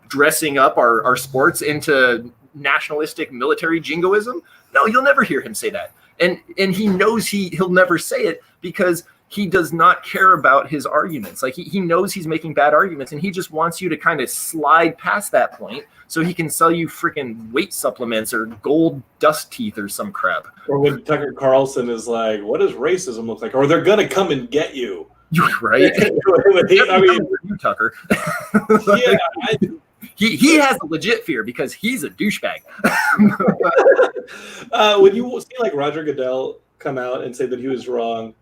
dressing up our sports into nationalistic military jingoism? No, you'll never hear him say that. And he knows he'll never say it because he does not care about his arguments. Like he knows he's making bad arguments, and he just wants you to kind of slide past that point so he can sell you freaking weight supplements or gold dust teeth or some crap. Or when Tucker Carlson is like, what does racism look like? Or they're going to come and get you. Right? I mean, you, Tucker. Yeah. He has a legit fear because he's a douchebag. When you see like Roger Goodell come out and say that he was wrong,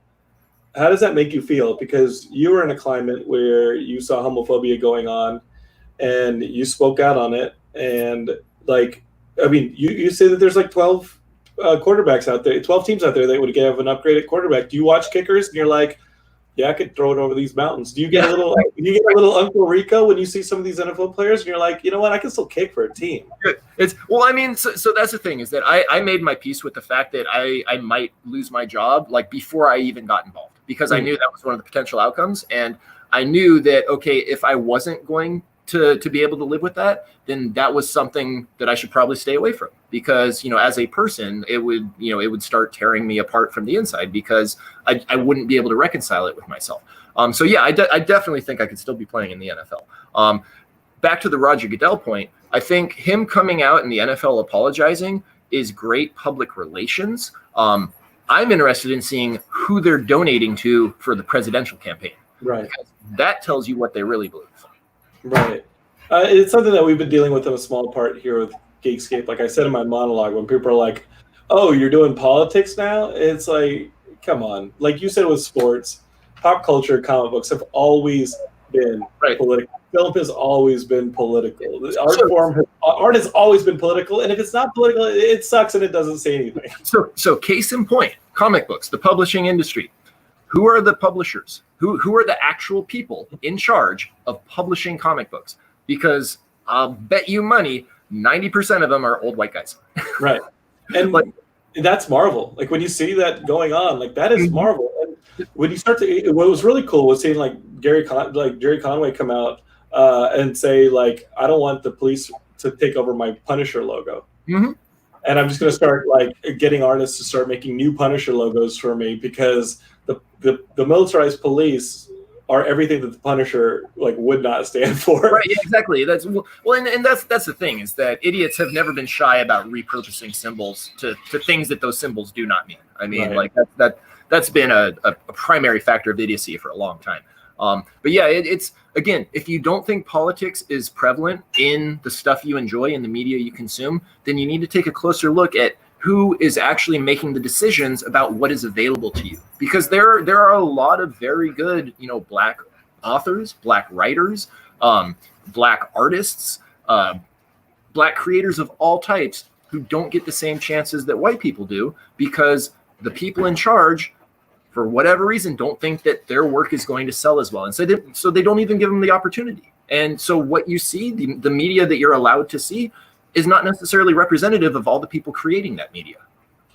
how does that make you feel? Because you were in a climate where you saw homophobia going on and you spoke out on it. And like, I mean, you say that there's like 12 quarterbacks out there, 12 teams out there that would have an upgraded quarterback. Do you watch kickers and you're like, yeah, I could throw it over these mountains? Do you get a little Uncle Rico when you see some of these NFL players and you're like, you know what, I can still kick for a team? I mean, so that's the thing, is that I made my peace with the fact that I might lose my job like before I even got involved, because I knew that was one of the potential outcomes. And I knew that, okay, if I wasn't going to be able to live with that, then that was something that I should probably stay away from, because, as a person, it would start tearing me apart from the inside, because I wouldn't be able to reconcile it with myself. So yeah, I definitely think I could still be playing in the NFL. Back to the Roger Goodell point, I think him coming out in the NFL apologizing is great public relations. I'm interested in seeing who they're donating to for the presidential campaign. Right. Because that tells you what they really believe. Right. It's something that we've been dealing with in a small part here with Geekscape. Like I said in my monologue, when people are like, oh, you're doing politics now? It's like, come on. Like you said with sports, pop culture, comic books have always been political. Film has always been political. Art has always been political. And if it's not political, it sucks and it doesn't say anything. So case in point, comic books, the publishing industry. Who are the publishers? Who are the actual people in charge of publishing comic books? Because I'll bet you money, 90% of them are old white guys. Right. And that's Marvel. Like when you see that going on, like that is Marvel. And when you start to, what was really cool was seeing like Jerry Conway come out and say like, I don't want the police to take over my Punisher logo. Mm-hmm. And I'm just going to start like getting artists to start making new Punisher logos for me, because the militarized police are everything that the Punisher like would not stand for. Right, yeah, exactly. That's that's the thing, is that idiots have never been shy about repurposing symbols to things that those symbols do not mean. I mean, like that's been a primary factor of idiocy for a long time. But yeah, it's again, if you don't think politics is prevalent in the stuff you enjoy and the media you consume, then you need to take a closer look at who is actually making the decisions about what is available to you. Because there are a lot of very good, Black authors, Black writers, Black artists, Black creators of all types who don't get the same chances that white people do, because the people in charge, for whatever reason, don't think that their work is going to sell as well. And so they don't even give them the opportunity. And so what you see, the media that you're allowed to see, is not necessarily representative of all the people creating that media.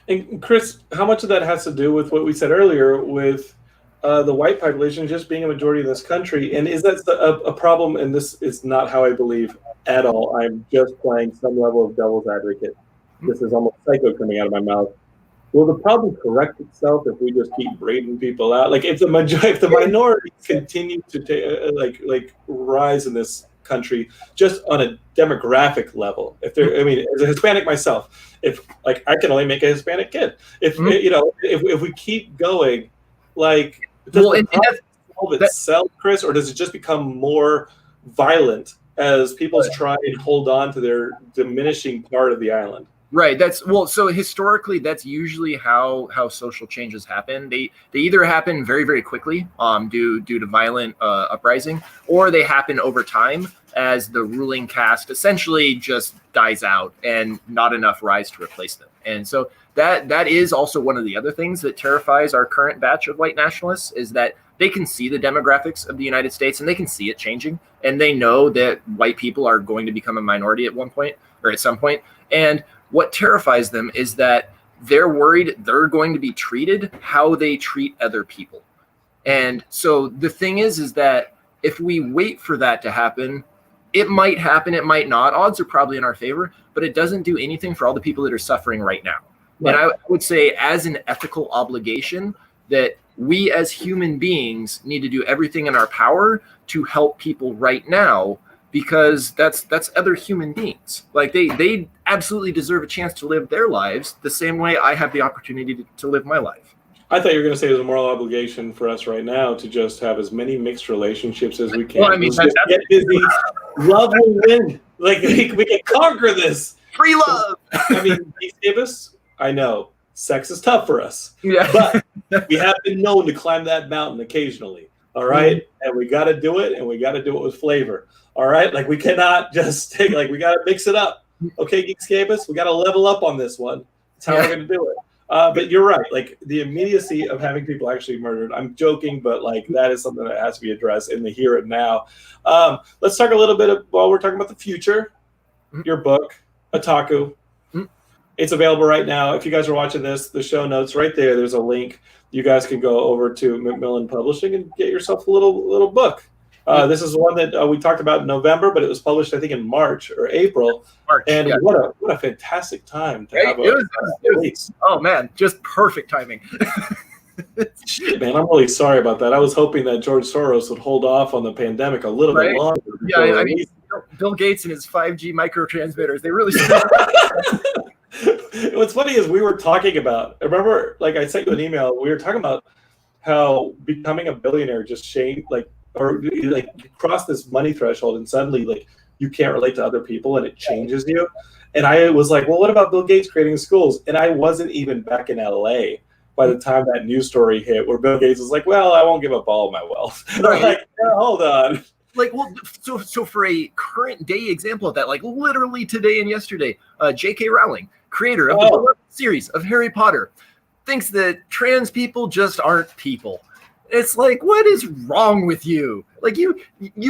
And Chris, how much of that has to do with what we said earlier with the white population just being a majority in this country? And is that a problem? And this is not how I believe at all. I'm just playing some level of devil's advocate. This is almost psycho coming out of my mouth. Will the problem correct itself if we just keep braiding people out? Like if the minorities continue to rise in this country just on a demographic level, as a Hispanic myself, if like I can only make a Hispanic kid, if we keep going, like does the problem solve itself, Chris, or does it just become more violent as people try and hold on to their diminishing part of the island? Right. So historically, that's usually how social changes happen. They either happen very, very quickly due to violent uprising, or they happen over time as the ruling caste essentially just dies out and not enough rise to replace them. And so that is also one of the other things that terrifies our current batch of white nationalists, is that they can see the demographics of the United States and they can see it changing, and they know that white people are going to become a minority at one point or at some point. And what terrifies them is that they're worried they're going to be treated how they treat other people. And so the thing is that if we wait for that to happen, it might happen, it might not. Odds are probably in our favor, but it doesn't do anything for all the people that are suffering right now. Right. And I would say, as an ethical obligation, that we as human beings need to do everything in our power to help people right now, because that's other human beings. Like they absolutely deserve a chance to live their lives the same way I have the opportunity to live my life. I thought you were going to say it was a moral obligation for us right now to just have as many mixed relationships as we can. Well, I mean, just get busy. Love will win. Like we can conquer this. Free love. I mean, Davis, I know sex is tough for us, but we have been known to climb that mountain occasionally. All right, and we got to do it, and we got to do it with flavor. All right, like we cannot just take, like we got to mix it up. Okay, Geekscapists, we got to level up on this one. That's how we're going to do it. But you're right, like the immediacy of having people actually murdered. I'm joking, but like that is something that has to be addressed in the here and now. Let's talk a little bit while we're talking about the future. Your book, Otaku. It's available right now. If you guys are watching this, the show notes right there. There's a link. You guys can go over to Macmillan Publishing and get yourself a little book. This is one that we talked about in November, but it was published, I think, in March or April. And what a fantastic time to have a release. Oh, man, just perfect timing. Shit, man, I'm really sorry about that. I was hoping that George Soros would hold off on the pandemic a little bit longer. Yeah, I mean, Bill Gates and his 5G microtransmitters, they really What's funny is we were talking about, I remember, like, I sent you an email, we were talking about how becoming a billionaire just changed, like, or like you cross this money threshold and suddenly, like, you can't relate to other people and it changes you. And I was like, well, what about Bill Gates creating schools? And I wasn't even back in LA by the time that news story hit, where Bill Gates was like, well, I won't give up all of my wealth. And I'm like, yeah, hold on. Like, well, so for a current day example of that, like literally today and yesterday, J.K. Rowling, creator of the beloved series of Harry Potter, thinks that trans people just aren't people. It's like, what is wrong with you? Like, you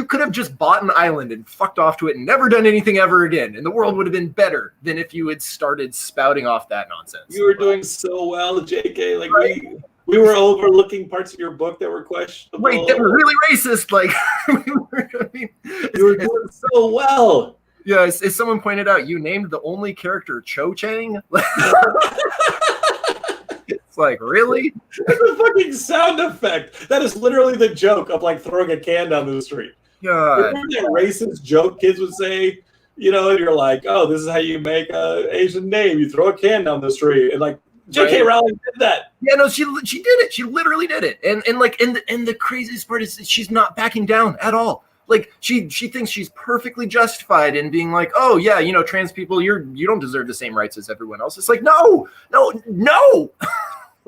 could have just bought an island and fucked off to it and never done anything ever again, and the world would have been better than if you had started spouting off that nonsense. You were doing so well, JK. Like, we were overlooking parts of your book that were questionable. Wait, that were really racist. Like, you were doing so well. Yeah, as someone pointed out, you named the only character Cho Chang. It's like, really? It's a fucking sound effect. That is literally the joke of, like, throwing a can down the street. God. Remember that racist joke kids would say, you know, and you're like, oh, this is how you make an Asian name. You throw a can down the street. And, like, J.K. Rowling did that. Yeah, no, she did it. She literally did it. And the craziest part is that she's not backing down at all. Like, she thinks she's perfectly justified in being like, oh yeah, you know, trans people, you don't deserve the same rights as everyone else. It's like, no.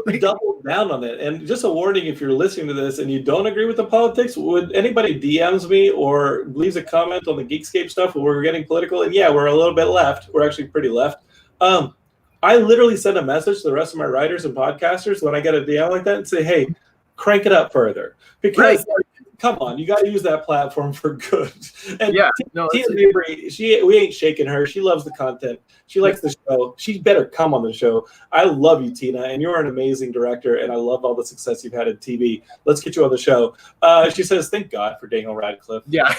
We doubled down on it. And just a warning, if you're listening to this and you don't agree with the politics, would anybody DMs me or leaves a comment on the Geekscape stuff where we're getting political? And yeah, we're a little bit left. We're actually pretty left. I literally send a message to the rest of my writers and podcasters when I get a DM like that and say, hey, crank it up further. Because come on, you got to use that platform for good. And Tina Mabry, we ain't shaking her. She loves the content. She likes the show. She better come on the show. I love you, Tina, and you're an amazing director, and I love all the success you've had in TV. Let's get you on the show. She says, thank God for Daniel Radcliffe. Yeah.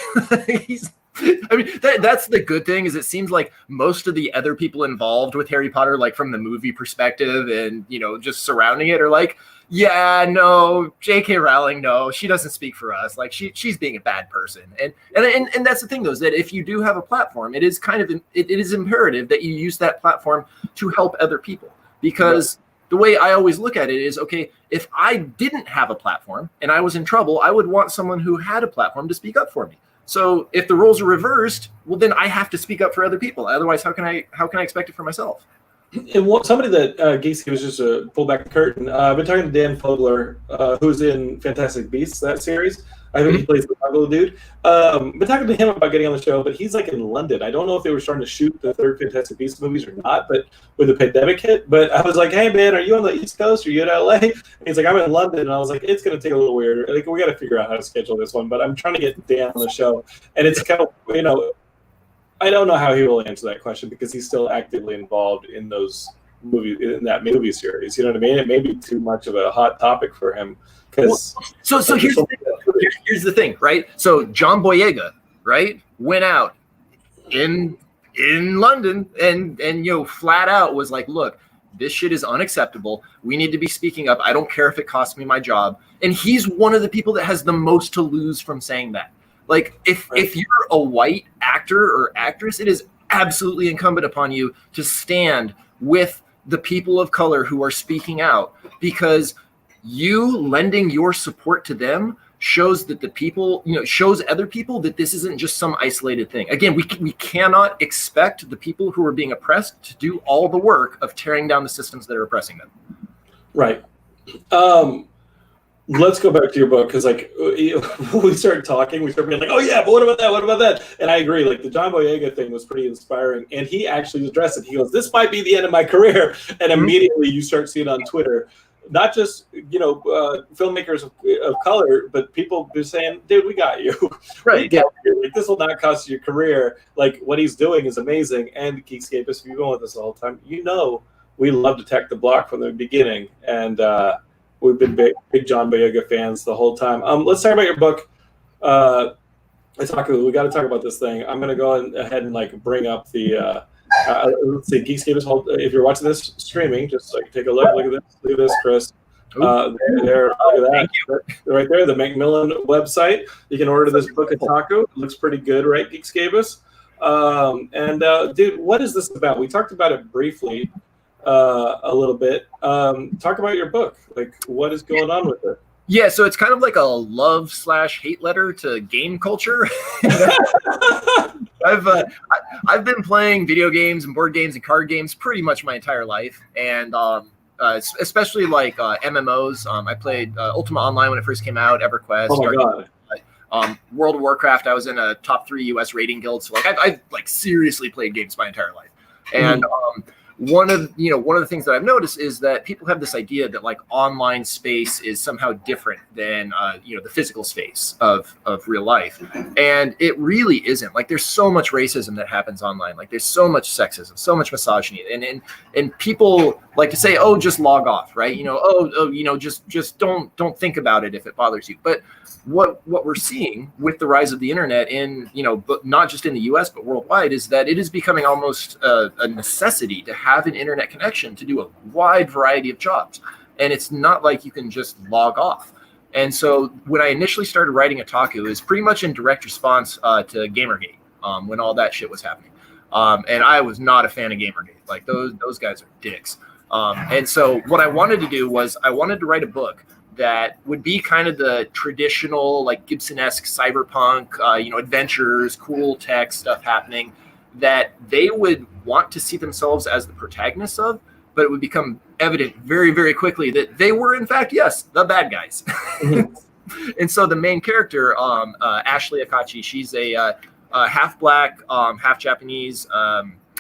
I mean, that's the good thing, is it seems like most of the other people involved with Harry Potter, like from the movie perspective and, you know, just surrounding it, are like, yeah, no, J.K. Rowling, no, she doesn't speak for us. Like, she's being a bad person. And that's the thing, though, is that if you do have a platform, it is kind of it is imperative that you use that platform to help other people. Because the way I always look at it is, okay, if I didn't have a platform and I was in trouble, I would want someone who had a platform to speak up for me. So if the roles are reversed, well, then I have to speak up for other people. Otherwise, how can I expect it for myself? And somebody that Geekscape was just pull back the curtain. I've been talking to Dan Fogler, who's in Fantastic Beasts, that series. I think he plays the Marvel dude. Been talking to him about getting on the show, but he's like in London. I don't know if they were starting to shoot the third Fantastic Beasts movies or not, but with the pandemic hit. But I was like, hey man, are you on the East Coast? Are you in LA? And he's like, I'm in London. And I was like, it's going to take a little weird. Like, we got to figure out how to schedule this one. But I'm trying to get Dan on the show, and it's kind of, you know, I don't know how he will answer that question because he's still actively involved in those movies, in that movie series. You know what I mean? It may be too much of a hot topic for him. Because so here's the thing, right? So John Boyega, right, went out in London and you know, flat out was like, look, this shit is unacceptable. We need to be speaking up. I don't care if it costs me my job. And he's one of the people that has the most to lose from saying that. Like, if you're a white actor or actress, it is absolutely incumbent upon you to stand with the people of color who are speaking out, because you lending your support to them shows that the people, you know, shows other people that this isn't just some isolated thing. Again, we cannot expect the people who are being oppressed to do all the work of tearing down the systems that are oppressing them. Right. Let's go back to your book, because like when we started talking, we started being like, oh yeah, but what about that? What about that? And I agree, like the John Boyega thing was pretty inspiring, and he actually addressed it. He goes, this might be the end of my career. And immediately you start seeing on Twitter, not just, you know, filmmakers of color, but people just saying, dude, we got you. Right. Yeah. Like, this will not cost you your career. Like, what he's doing is amazing. And Geekscapists, if you've been with us the whole time, you know we love to tech the block from the beginning. And we've been big John Boyega fans the whole time. Let's talk about your book. Otaku, we got to talk about this thing. I'm gonna go ahead and like bring up the. Let's see, Geekscape is hold. If you're watching this streaming, just like take a look. Look at this, Chris. There, look at that. Right there, the Macmillan website. You can order this book at Otaku. It looks pretty good, right, Geekscape? Dude, what is this about? We talked about it briefly a little bit. Talk about your book. Like, what is going on with it? Yeah, so it's kind of like a love/hate letter to game culture. I've been playing video games and board games and card games pretty much my entire life, and especially like MMOs. I played Ultima Online when it first came out, EverQuest. Oh my god. World of Warcraft. I was in a top 3 U.S. rating guild, so like I've like seriously played games my entire life, and one of the things that I've noticed is that people have this idea that like online space is somehow different than the physical space of real life, and it really isn't. Like there's so much racism that happens online. Like there's so much sexism, so much misogyny, and people like to say, oh, just log off, right? Just don't think about it if it bothers you. But what we're seeing with the rise of the internet but not just in the US but worldwide is that it is becoming almost a necessity to have an internet connection to do a wide variety of jobs, and it's not like you can just log off. And so when I initially started writing Otaku, it was pretty much in direct response to Gamergate, when all that shit was happening, and I was not a fan of Gamergate. Like those guys are dicks, and so what I wanted to do was I wanted to write a book that would be kind of the traditional, like Gibson-esque cyberpunk, adventures, cool tech stuff happening that they would want to see themselves as the protagonists of, but it would become evident very, very quickly that they were, in fact, yes, the bad guys. And so the main character, Ashley Akachi, she's a half black, half Japanese,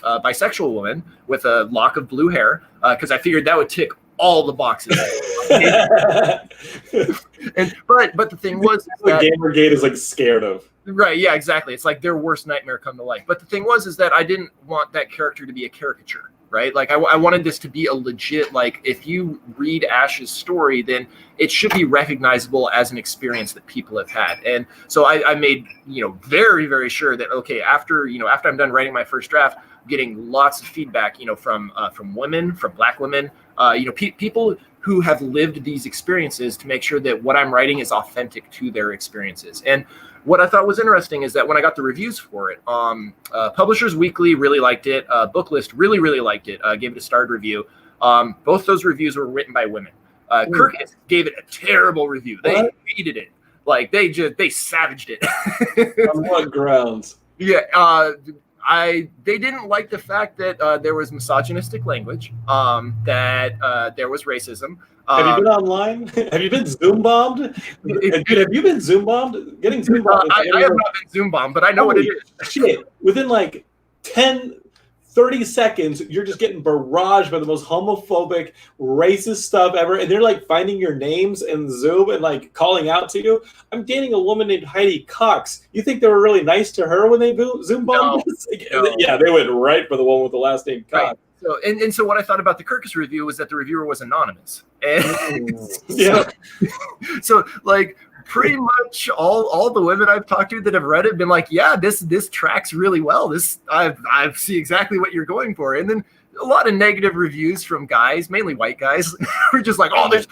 bisexual woman with a lock of blue hair, because I figured that would tick all the boxes. But the thing was that Gamergate is like scared of. Right, yeah, exactly. It's like their worst nightmare come to life. But the thing was that I didn't want that character to be a caricature, right? Like I wanted this to be a legit, like if you read Ash's story, then it should be recognizable as an experience that people have had. And so I made, very, very sure that, okay, after I'm done writing my first draft, getting lots of feedback, from women, from black women, people who have lived these experiences to make sure that what I'm writing is authentic to their experiences. And what I thought was interesting is that when I got the reviews for it, Publishers Weekly really liked it. Booklist really, really liked it. Gave it a starred review. Both those reviews were written by women. Kirkus gave it a terrible review. They hated it. Like they savaged it. On what grounds? Yeah. They didn't like the fact that there was misogynistic language, that there was racism. Have you been online? Have you been Zoom bombed? Dude, have you been Zoom bombed? Getting Zoom bombed. I have not been Zoom bombed, but I know what it is. Shit. Within like 30 seconds, you're just getting barraged by the most homophobic, racist stuff ever. And they're like finding your names in Zoom and like calling out to you. I'm dating a woman named Heidi Cox. You think they were really nice to her when they Zoom bombed? No. Yeah, they went right for the one with the last name Cox. Right. So, and so what I thought about the Kirkus review was that the reviewer was anonymous. And yeah. So like pretty much all the women I've talked to that have read it have been like, yeah, this tracks really well. I see exactly what you're going for. And then a lot of negative reviews from guys, mainly white guys, who are just like, oh, this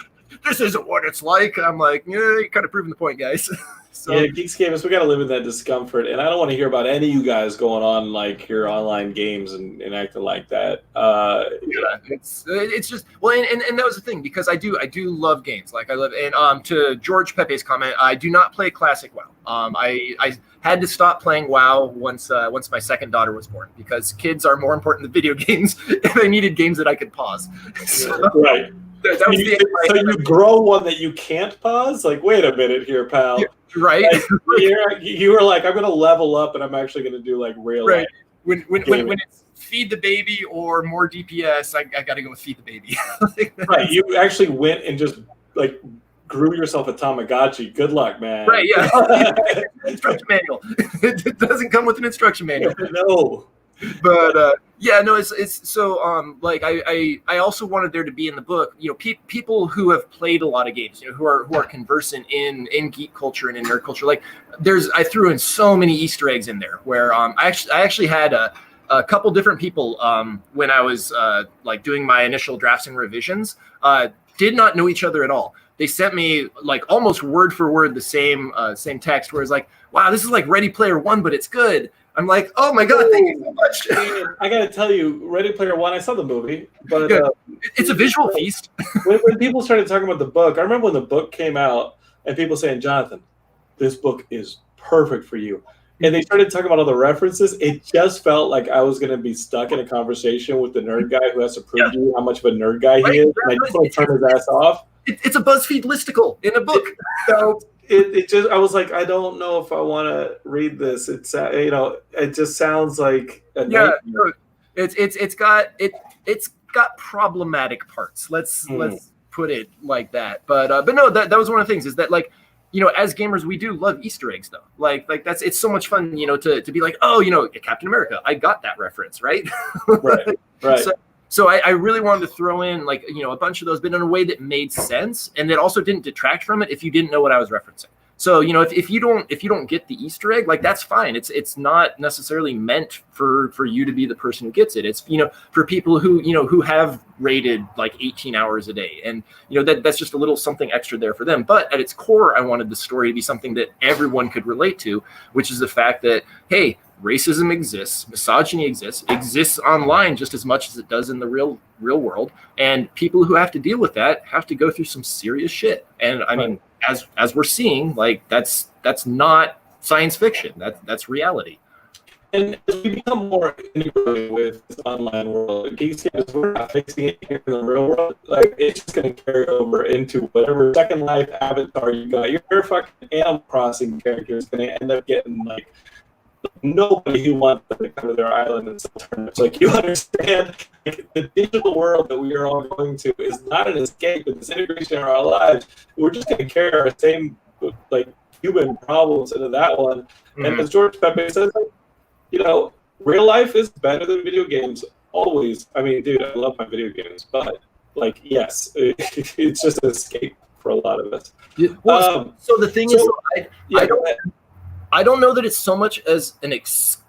isn't what it's like. I'm like, yeah, you're kind of proving the point, guys. So, yeah, Geekscape, we got to live in that discomfort, and I don't want to hear about any of you guys going on like your online games and acting like that. It's just and that was the thing, because I do love games. Like I love, and to George Pepe's comment, I do not play classic WoW. I had to stop playing WoW once my second daughter was born, because kids are more important than video games, and I needed games that I could pause. So, right. So you grow one that you can't pause? Like, wait a minute here, pal. Yeah, right. Like, you were like, I'm going to level up and I'm actually going to do like real life. When it's feed the baby or more DPS, I got to go with feed the baby. Right. You actually went and just like grew yourself a Tamagotchi. Good luck, man. Right. Yeah. Instruction manual. It doesn't come with an instruction manual. No. But Yeah, no, it's so like I also wanted there to be in the book, you know, people who have played a lot of games, you know, who are conversant in geek culture and in nerd culture. Like I threw in so many Easter eggs in there where I actually had a couple different people when I was like doing my initial drafts and revisions did not know each other at all. They sent me like almost word for word the same text where it's like, wow, this is like Ready Player One, but it's good. I'm like, oh my God, thank you so much. Man, I got to tell you, Ready Player One, I saw the movie, but yeah, it's a visual feast. when people started talking about the book, I remember when the book came out and people saying, Jonathan, this book is perfect for you. And they started talking about all the references. It just felt like I was going to be stuck in a conversation with the nerd guy who has to prove to you how much of a nerd guy he is. And I just want to turn his ass off. It's a BuzzFeed listicle in a book. So it just, I was like, I don't know if I want to read this. It's you know, it just sounds like a nightmare. It's got problematic parts. Let's put it like that. But no, that was one of the things is that, like, you know, as gamers, we do love Easter eggs though. Like it's so much fun, you know, to be like, oh, you know, Captain America, I got that reference, right? Right. So I really wanted to throw in, like, you know, a bunch of those, but in a way that made sense and that also didn't detract from it if you didn't know what I was referencing. So, you know, if you don't get the Easter egg, like, that's fine. It's not necessarily meant for you to be the person who gets it. It's, you know, for people who, you know, who have rated like 18 hours a day, and, you know, that's just a little something extra there for them. But at its core, I wanted the story to be something that everyone could relate to, which is the fact that, hey, racism exists, misogyny exists online just as much as it does in the real world, and people who have to deal with that have to go through some serious shit. And I mean, as we're seeing, like, that's not science fiction. That's reality. And as we become more integrated with this online world, Geekscape is, we're not fixing it here in the real world. Like, it's just going to carry over into whatever Second Life avatar you got. Your fucking Animal Crossing character is going to end up getting, like, nobody who wants to come to their island and sell turnips. Like, you understand, like, the digital world that we are all going to is not an escape, it's integration in our lives. We're just going to carry our same, like, human problems into that one. Mm-hmm. And as George Pepe says, like, you know, real life is better than video games, always. I mean, dude, I love my video games, but, like, yes, it's just an escape for a lot of us. Yeah, well, so the thing is, I don't know that it's so much as an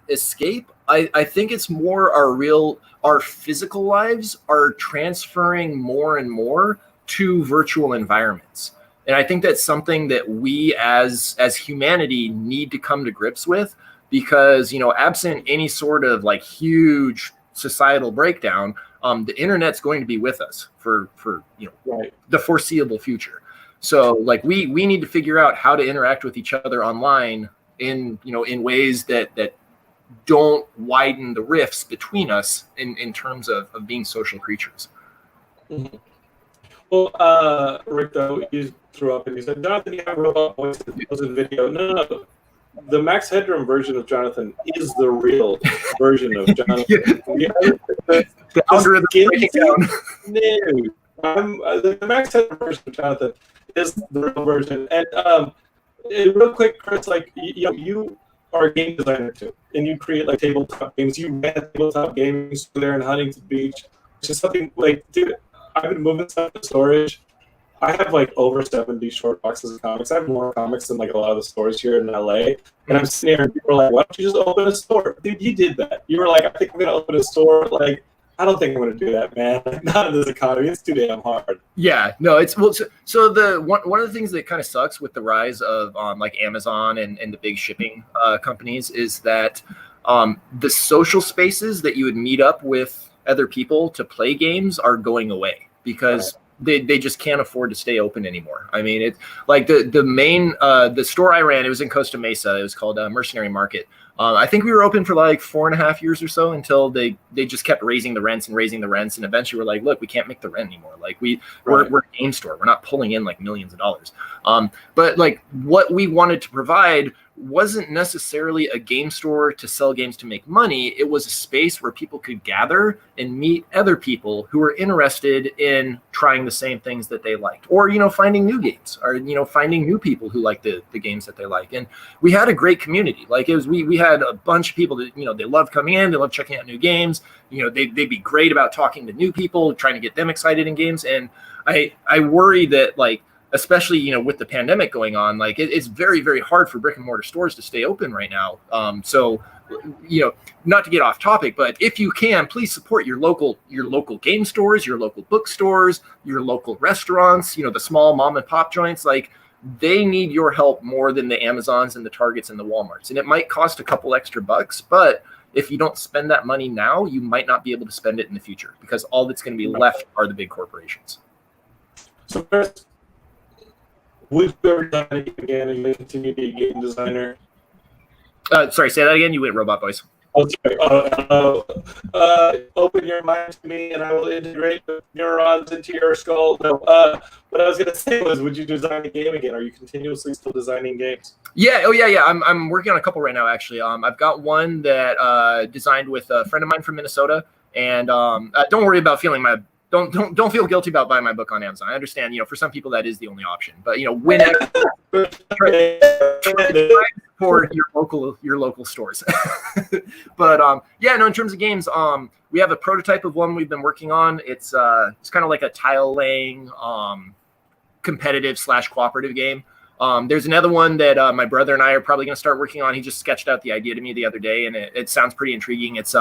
escape. I think it's more our physical lives are transferring more and more to virtual environments. And I think that's something that we as humanity need to come to grips with, because, you know, absent any sort of, like, huge societal breakdown, the internet's going to be with us for you know, the foreseeable future. So, like, we need to figure out how to interact with each other online in ways that don't widen the rifts between us in terms of being social creatures. Mm-hmm. Well, Rick, though, you threw up and you said, Jonathan, you have robot voice that was in video. No. The Max Headroom version of Jonathan is the real version of Jonathan. The algorithm breaking down. No. The Max Headroom version of Jonathan is the real version. And real quick, Chris, like, you are a game designer too, and you create, like, tabletop games. You ran tabletop games there in Huntington Beach, which is something, like, dude, I've been moving stuff to storage. I have, like, over 70 short boxes of comics. I have more comics than, like, a lot of the stores here in LA. And I'm sitting here and people are like, why don't you just open a store? Dude, you did that. You were like, I think I'm going to open a store. Like, I don't think I'm going to do that, man. Not in this economy. It's too damn hard. Yeah, no, it's, well, so the one of the things that kind of sucks with the rise of like Amazon and the big shipping companies is that the social spaces that you would meet up with other people to play games are going away because they just can't afford to stay open anymore. I mean, it's like the main the store I ran, it was in Costa Mesa. It was called Mercenary Market. I think we were open for like 4.5 years or so until they just kept raising the rents, and eventually we're like, look, we can't make the rent anymore. Like we're a game store. We're not pulling in like millions of dollars. But like what we wanted to provide wasn't necessarily a game store to sell games to make money. It was a space where people could gather and meet other people who were interested in trying the same things that they liked, or, finding new games, or, finding new people who like the games that they like. And we had a great community. Like, it was, we had a bunch of people that, they loved coming in, they loved checking out new games. They'd be great about talking to new people, trying to get them excited in games. And I worry that, like, especially, with the pandemic going on, like, it's very, very hard for brick and mortar stores to stay open right now. So, not to get off topic, but if you can, please support your local game stores, your local bookstores, your local restaurants, the small mom and pop joints. Like, they need your help more than the Amazons and the Targets and the Walmarts. And it might cost a couple extra bucks, but if you don't spend that money now, you might not be able to spend it in the future, because all that's going to be left are the big corporations. So Chris, would you ever done it again and continue to be a game designer? Sorry, say that again. You went robot voice. Oh, sorry. Open your mind to me, and I will integrate the neurons into your skull. No, what I was going to say was, would you design a game again? Are you continuously still designing games? Yeah. Oh, yeah. I'm working on a couple right now, actually. I've got one that designed with a friend of mine from Minnesota, and don't worry about feeling my. Don't feel guilty about buying my book on Amazon. I understand, for some people that is the only option. But when for your local stores. But in terms of games, we have a prototype of one we've been working on. It's kind of like a tile laying competitive / cooperative game. There's another one that my brother and I are probably going to start working on. He just sketched out the idea to me the other day, and it sounds pretty intriguing. It's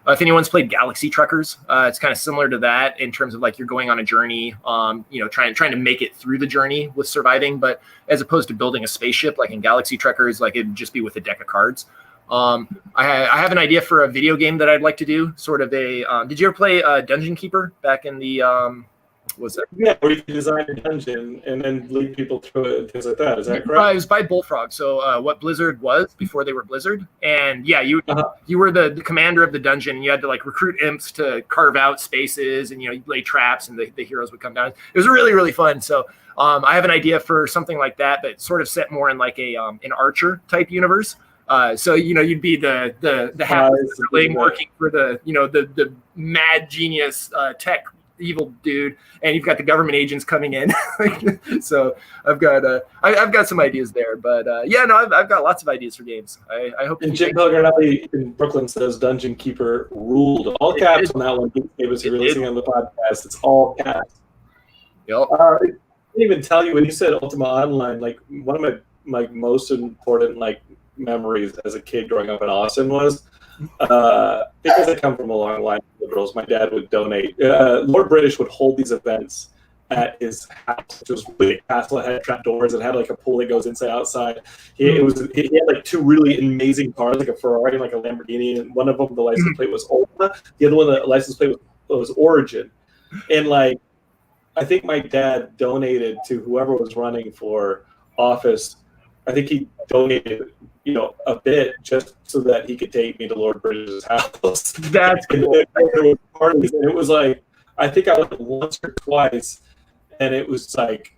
if anyone's played Galaxy Truckers, it's kind of similar to that in terms of, like, you're going on a journey, trying to make it through the journey with surviving, but as opposed to building a spaceship like in Galaxy Truckers, like, it'd just be with a deck of cards. I have an idea for a video game that I'd like to do, sort of a. Did you ever play Dungeon Keeper back in the? Was it? Yeah, where you can design a dungeon and then lead people through it and things like that. Is that correct? It was by Bullfrog. So what Blizzard was before they were Blizzard. And yeah, you were the commander of the dungeon, and you had to, like, recruit imps to carve out spaces, and, you lay traps, and the heroes would come down. It was really, really fun. So I have an idea for something like that, but sort of set more in like a an Archer type universe. So, you'd be the half working for the mad genius tech evil dude, and you've got the government agents coming in. So I've got some ideas there, but I've got lots of ideas for games. I hope. And Jim Pellegrinelli in Brooklyn says Dungeon Keeper ruled. All caps on that one. Geekscape was releasing on the podcast. It's all caps. Yep. I didn't even tell you when you said Ultima Online. Like, one of my most important memories as a kid growing up in Austin was. Because I come from a long line of liberals, my dad would donate. Lord British would hold these events at his house, which was really a castle. It had trap doors. It had, like, a pool that goes inside outside. He had, like, two really amazing cars, like a Ferrari and, like, a Lamborghini. And one of them, the license plate was Ultima. The other one, the license plate was Origin. And, like, I think my dad donated to whoever was running for office. I think he donated, a bit just so that he could take me to Lord Bridges' house. That's cool. And it was like, I think I went once or twice, and it was like,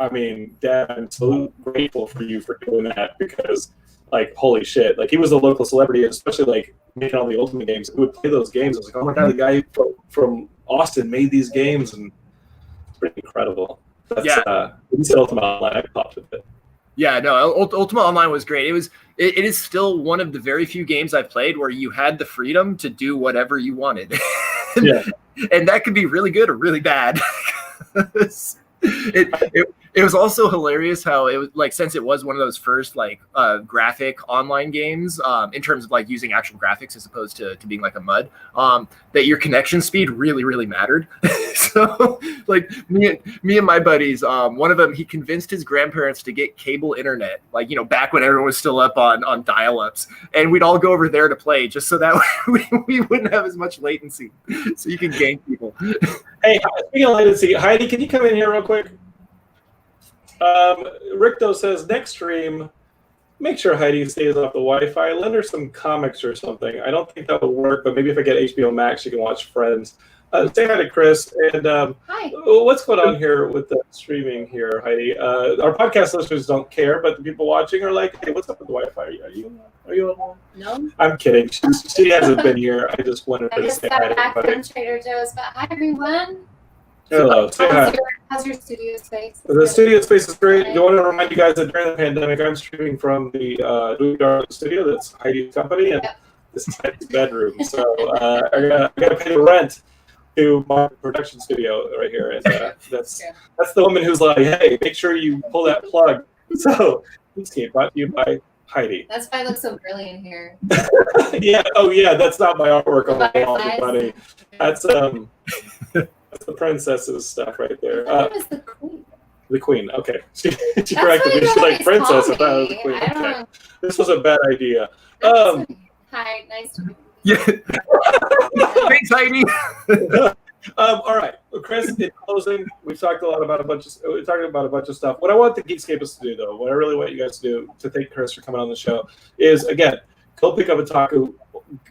I mean, Dad, I'm so grateful for you for doing that, because, like, holy shit, like, he was a local celebrity, especially, like, making all the Ultimate games. He would play those games. I was like, oh my god, the guy from Austin made these games, and it's pretty incredible. That's, when you said Ultima Online, I popped a bit. Yeah, no, Ultima Online was great. It is still one of the very few games I've played where you had the freedom to do whatever you wanted. And that could be really good or really bad. It was also hilarious how it was, like, since it was one of those first, like, graphic online games, in terms of, like, using actual graphics as opposed to being like a MUD, that your connection speed really, really mattered. So, like, me and my buddies, one of them, he convinced his grandparents to get cable internet, like, back when everyone was still up on dial-ups, and we'd all go over there to play just so that we wouldn't have as much latency, so you can gank people. Hey, speaking of latency, Heidi, can you come in here real quick? Rick says, next stream, make sure Heidi stays off the Wi-Fi. Lend her some comics or something. I don't think that would work, but maybe if I get HBO Max, she can watch Friends. Say hi to Chris. And Hi. what's going on here with the streaming here, Heidi? Our podcast listeners don't care, but the people watching are like, "Hey, what's up with the Wi-Fi? Are you on? No. I'm kidding. She hasn't been here. I just wanted I to just say hi got to back everybody. from Trader Joe's, but hi everyone. Hello. Say hi. How's your studio space? The studio space is great. I want to remind you guys that during the pandemic, I'm streaming from the Darling studio. That's Heidi's company, and this is Heidi's bedroom. So I gotta pay the rent to my production studio right here, and that's the woman who's like, "Hey, make sure you pull that plug." So, Geekscape brought to you by Heidi. That's why I look so brilliant here. Yeah. Oh, yeah. That's not my artwork on the wall, buddy. That's the princess's stuff right there. That was the queen. The queen. Okay. She corrected me. She's like, princess. I thought it was the queen. Okay. This was a bad idea. Hi. Nice to meet you. Yeah. Thanks, Heidi. All right, Chris. In closing, we've talked about a bunch of stuff. What I want the Geekscapists to do, though, what I really want you guys to do, to thank Chris for coming on the show, is again, go pick up Otaku.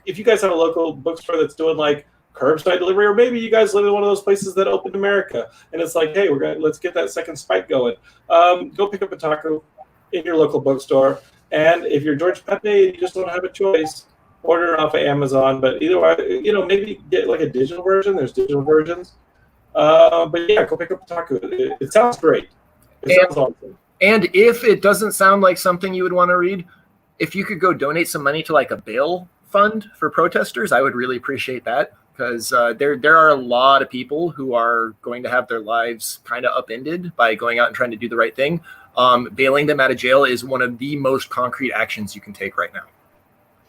If you guys have a local bookstore that's doing like curbside delivery, or maybe you guys live in one of those places that opened America, and it's like, hey, let's get that second spike going. Go pick up Otaku in your local bookstore, and if you're George Pepe and you just don't have a choice, order it off of Amazon. But either way, maybe get like a digital version. There's digital versions. But yeah, go pick up Otaku. It sounds great. Sounds awesome. And if it doesn't sound like something you would want to read, if you could go donate some money to like a bail fund for protesters, I would really appreciate that. Because there are a lot of people who are going to have their lives kind of upended by going out and trying to do the right thing. Bailing them out of jail is one of the most concrete actions you can take right now.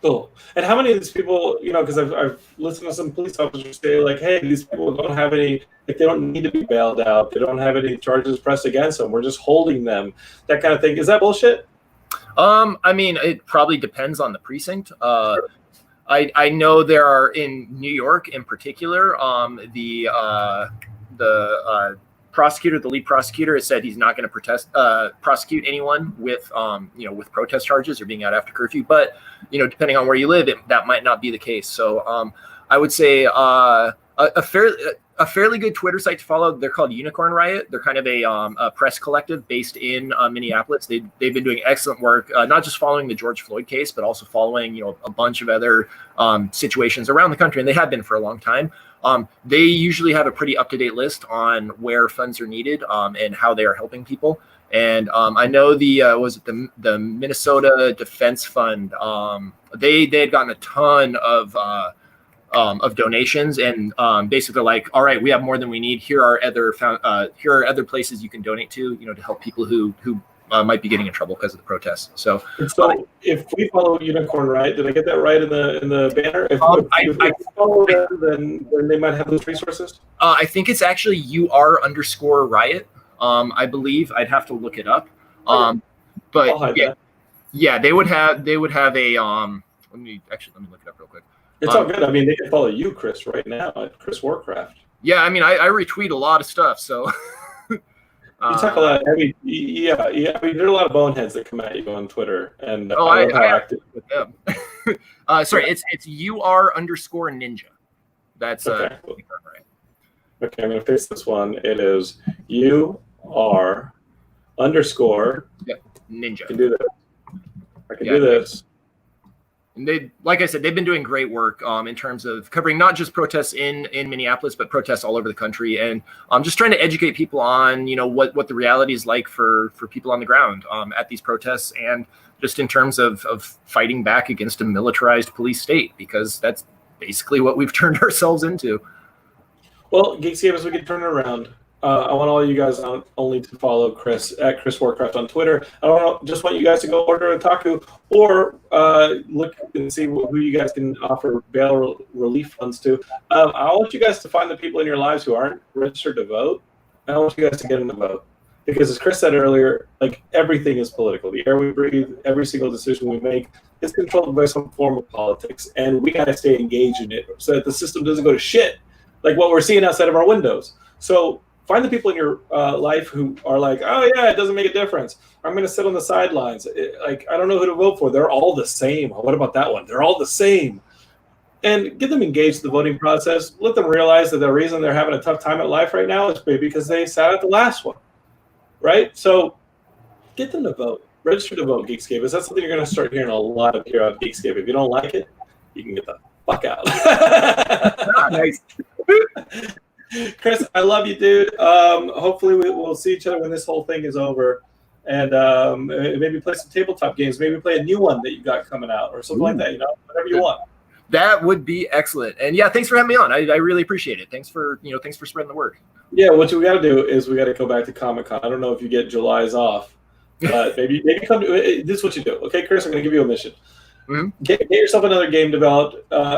Cool. And how many of these people, because I've listened to some police officers say, like, hey, these people don't have any, like, they don't need to be bailed out. They don't have any charges pressed against them. We're just holding them. That kind of thing. Is that bullshit? I mean, it probably depends on the precinct. I know there are in New York in particular, the lead prosecutor has said he's not going to prosecute anyone with with protest charges or being out after curfew. But depending on where you live, that might not be the case. So I would say a fairly good Twitter site to follow. They're called Unicorn Riot. They're kind of a press collective based in Minneapolis. They've been doing excellent work, not just following the George Floyd case, but also following a bunch of other situations around the country, and they have been for a long time. They usually have a pretty up-to-date list on where funds are needed and how they are helping people. And I know the Minnesota Defense Fund. They had gotten a ton of donations, and basically like, all right, we have more than we need. Here are other places you can donate to help people who might be getting in trouble because of the protests. So if we follow Unicorn Riot, did I get that right in the banner? If we follow them, then they might have those resources. I think it's actually UR_riot. I believe I'd have to look it up. But yeah, they would have a let me look it up real quick. It's all good. I mean, they can follow you, Chris, right now at Chris Warcraft. Yeah, I mean, I retweet a lot of stuff, so. You talk a lot. I mean, yeah. I mean, there are a lot of boneheads that come at you on Twitter, and I active with them. Sorry, it's UR_ninja. That's okay. Right. Okay, I'm gonna fix this one. It is UR_ ninja. I can do this. I can do this. And they, like I said, they've been doing great work in terms of covering not just protests in Minneapolis, but protests all over the country, and just trying to educate people on what the reality is like for people on the ground at these protests, and just in terms of fighting back against a militarized police state, because that's basically what we've turned ourselves into. Well, Geekscape, as we can turn it around. I want all you guys not only to follow Chris at Chris Warcraft on Twitter. I just want you guys to go order Otaku, or look and see who you guys can offer bail relief funds to. I want you guys to find the people in your lives who aren't registered to vote. I want you guys to get them to vote, because as Chris said earlier, like, everything is political. The air we breathe, every single decision we make is controlled by some form of politics, and we got to stay engaged in it so that the system doesn't go to shit, like what we're seeing outside of our windows. So find the people in your life who are like, oh yeah, it doesn't make a difference. I'm going to sit on the sidelines. I don't know who to vote for. They're all the same. What about that one? They're all the same. and get them engaged in the voting process. Let them realize that the reason they're having a tough time at life right now is maybe because they sat at the last one, right? So get them to vote. Register to vote, Geekscape. Is that something you're going to start hearing a lot of here on Geekscape? If you don't like it, you can get the fuck out. Nice. Chris, I love you, dude. Hopefully we'll see each other when this whole thing is over. And maybe play some tabletop games. Maybe play a new one that you got coming out or something like that, you know, whatever you want. That would be excellent. And yeah, thanks for having me on. I really appreciate it. Thanks for spreading the word. Yeah, what we got to do is we got to go back to Comic-Con. I don't know if you get July's off, but maybe come to this is what you do. Okay, Chris, I'm going to give you a mission. Mm-hmm. Get yourself another game developed.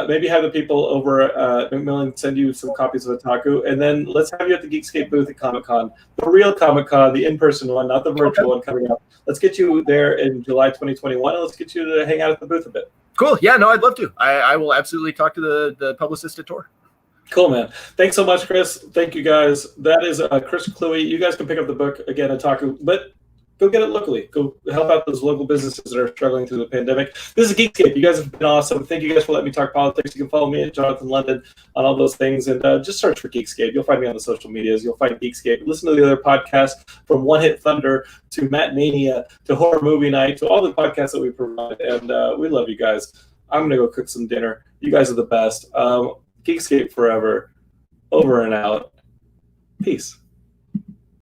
Maybe have the people over at Macmillan send you some copies of Otaku, and then let's have you at the Geekscape booth at Comic-Con, the real Comic-Con, the in-person one, not the virtual one coming up. Let's get you there in July 2021, and let's get you to hang out at the booth a bit. Cool. Yeah, no, I'd love to. I will absolutely talk to the publicist at Tor. Cool, man. Thanks so much, Chris. Thank you, guys. That is Chris Kluwe. You guys can pick up the book, again, Otaku, but go get it locally. Go help out those local businesses that are struggling through the pandemic. This is Geekscape. You guys have been awesome. Thank you guys for letting me talk politics. You can follow me at Jonathan London on all those things, and just search for Geekscape. You'll find me on the social medias. You'll find Geekscape. Listen to the other podcasts, from One Hit Thunder to Matt Mania to Horror Movie Night to all the podcasts that we provide, and we love you guys. I'm going to go cook some dinner. You guys are the best. Geekscape forever. Over and out. Peace.